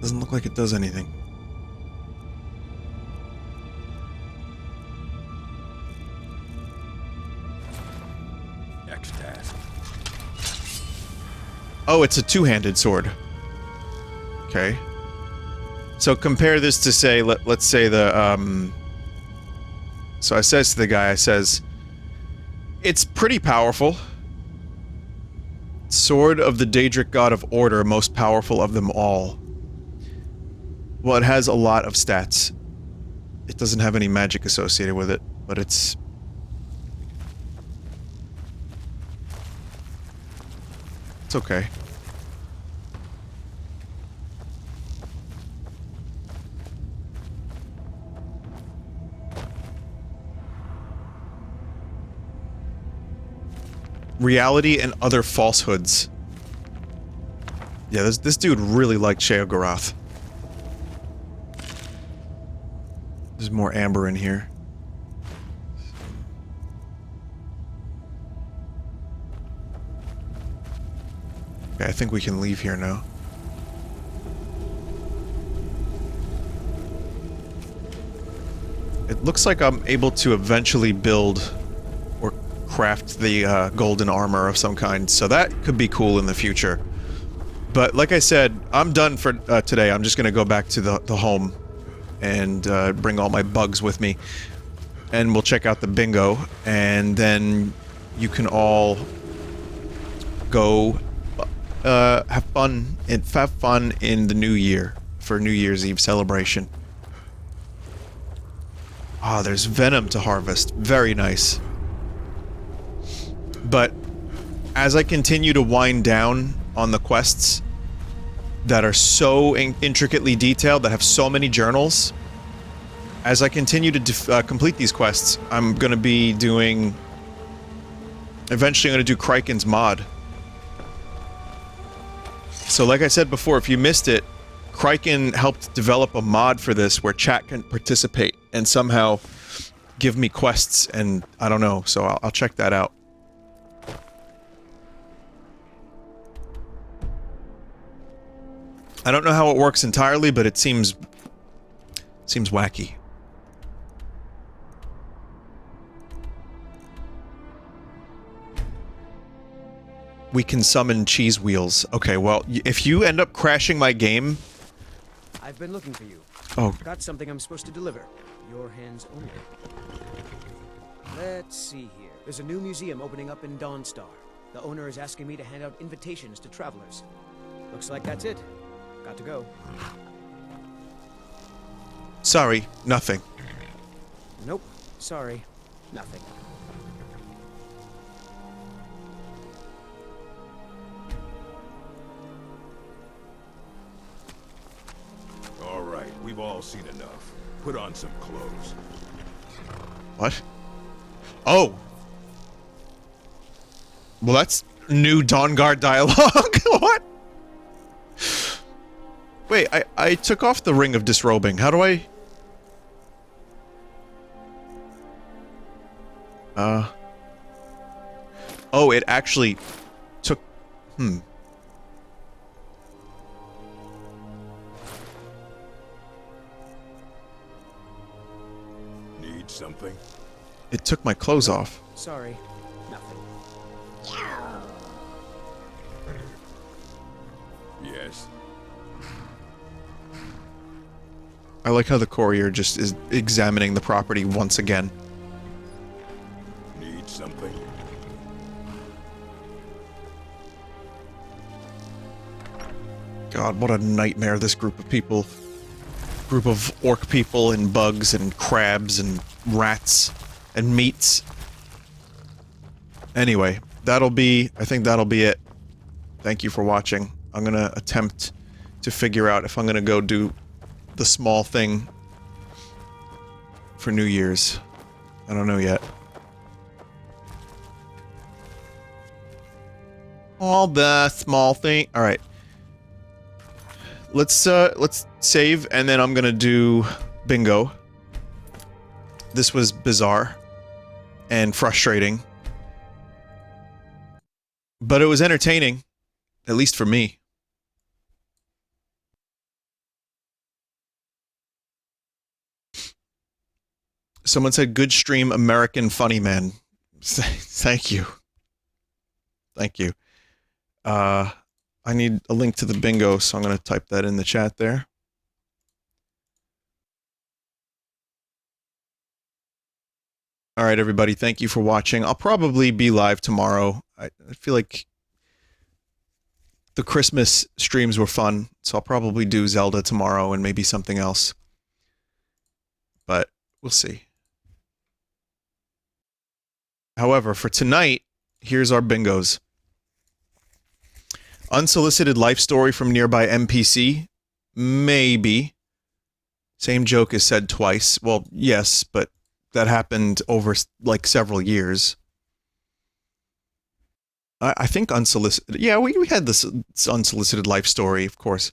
Doesn't look like it does anything. Next task. Oh, it's a two-handed sword. Okay. So compare this to, say, let's say the, So I says to the guy, I says, it's pretty powerful. Sword of the Daedric God of Order, most powerful of them all. Well, it has a lot of stats. It doesn't have any magic associated with it, but it's... it's okay. Reality and other falsehoods. Yeah, this dude really liked Sheogorath. There's more amber in here. Okay, I think we can leave here now. It looks like I'm able to eventually build or craft the golden armor of some kind, so that could be cool in the future. But like I said, I'm done for today. I'm just gonna go back to the home and bring all my bugs with me, and we'll check out the bingo, and then you can all go have fun in the new year for New Year's Eve celebration. Ah, there's venom to harvest. Very nice. But as I continue to wind down on the quests that are so intricately detailed, that have so many journals, as I continue to complete these quests, I'm gonna be doing... Eventually I'm gonna do Kriken's mod. So like I said before, if you missed it, Kriken helped develop a mod for this where chat can participate and somehow give me quests, and I don't know, so I'll check that out. I don't know how it works entirely, but it seems wacky. We can summon cheese wheels. Okay, well, if you end up crashing my game... I've been looking for you. Oh. Got something I'm supposed to deliver. Your hands only. Let's see here. There's a new museum opening up in Dawnstar. The owner is asking me to hand out invitations to travelers. Looks like that's it. Got to go. Sorry, nothing. Nope. Sorry. Nothing. All right, we've all seen enough. Put on some clothes. What? Oh! Well, that's new Dawnguard dialogue. What? Wait, I took off the ring of disrobing. How do I... Oh, it actually took... Need something? It took my clothes off. Sorry. Nothing. Yes. I like how the courier just is examining the property once again. Need something? God, what a nightmare this group of people. Group of orc people and bugs and crabs and rats and meats. Anyway, I think that'll be it. Thank you for watching. I'm gonna attempt to figure out if I'm gonna go do the small thing for New Year's. I don't know yet. All the small thing. All right. Let's save, and then I'm gonna do bingo. This was bizarre and frustrating, but it was entertaining, at least for me. Someone said, good stream, American funny man. Thank you. Thank you. I need a link to the bingo, so I'm going to type that in the chat there. Alright, everybody, thank you for watching. I'll probably be live tomorrow. I feel like the Christmas streams were fun, so I'll probably do Zelda tomorrow and maybe something else. But we'll see. However, for tonight, here's our bingos. Unsolicited life story from nearby NPC? Maybe. Same joke is said twice. Well, yes, but that happened over, like, several years. I think unsolicited... Yeah, we had this unsolicited life story, of course.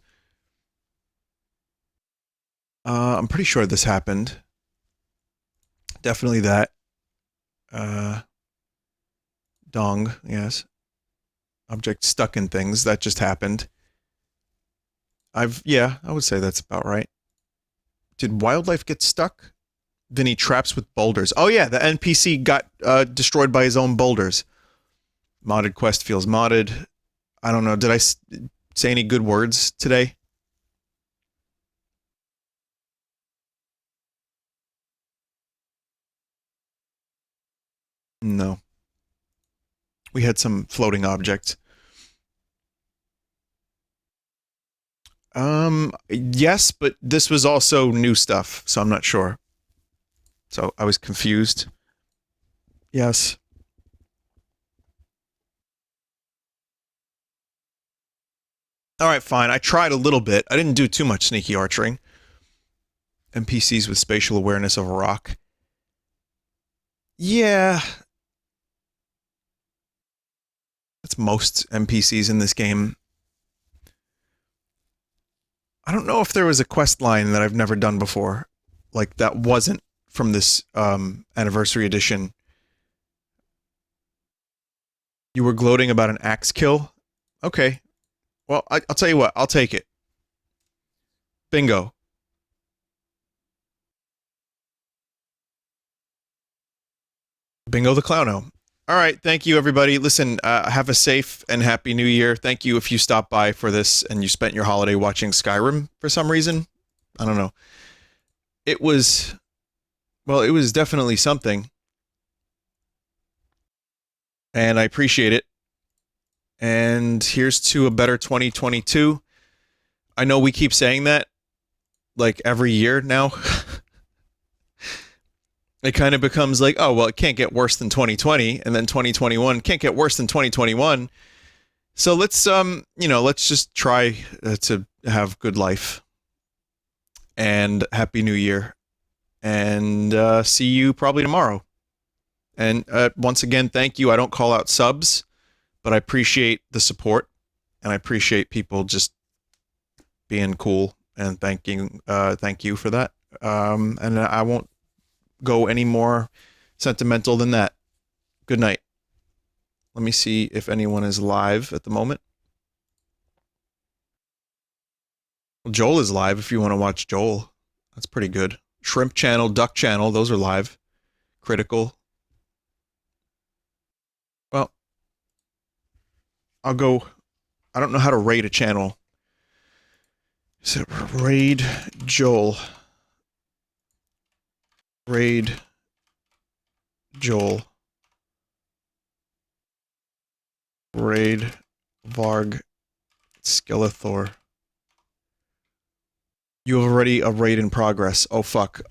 I'm pretty sure this happened. Definitely that. Dong, yes. Object stuck in things. That just happened. Yeah, I would say that's about right. Did wildlife get stuck? Vinny traps with boulders. Oh yeah, the NPC got destroyed by his own boulders. Modded quest feels modded. I don't know, did I say any good words today? No. We had some floating objects. Yes, but this was also new stuff, so I'm not sure. So I was confused. Yes. Alright, fine. I tried a little bit. I didn't do too much sneaky archering. NPCs with spatial awareness of a rock. Yeah. That's most NPCs in this game. I don't know if there was a quest line that I've never done before. Like, that wasn't from this anniversary edition. You were gloating about an axe kill? Okay. Well, I'll tell you what. I'll take it. Bingo. Bingo the Clowno. All right. Thank you, everybody. Listen, have a safe and happy new year. Thank you if you stopped by for this and you spent your holiday watching Skyrim for some reason. I don't know. It was... Well, it was definitely something. And I appreciate it. And here's to a better 2022. I know we keep saying that, like, every year now. It kind of becomes like, oh, well, it can't get worse than 2020, and then 2021 can't get worse than 2021. So let's, let's just try to have good life. And Happy New Year. And see you probably tomorrow. And once again, thank you. I don't call out subs, but I appreciate the support, and I appreciate people just being cool and thank you for that. And I won't go any more sentimental than that. Good night. Let me see if anyone is live at the moment. Well, Joel is live if you want to watch Joel. That's pretty good. Shrimp Channel, Duck Channel, those are live. Critical. Well, I'll go... I don't know how to raid a channel. Is it raid Joel? Raid Joel. Raid Varg Skeletor. You have already a raid in progress. Oh fuck.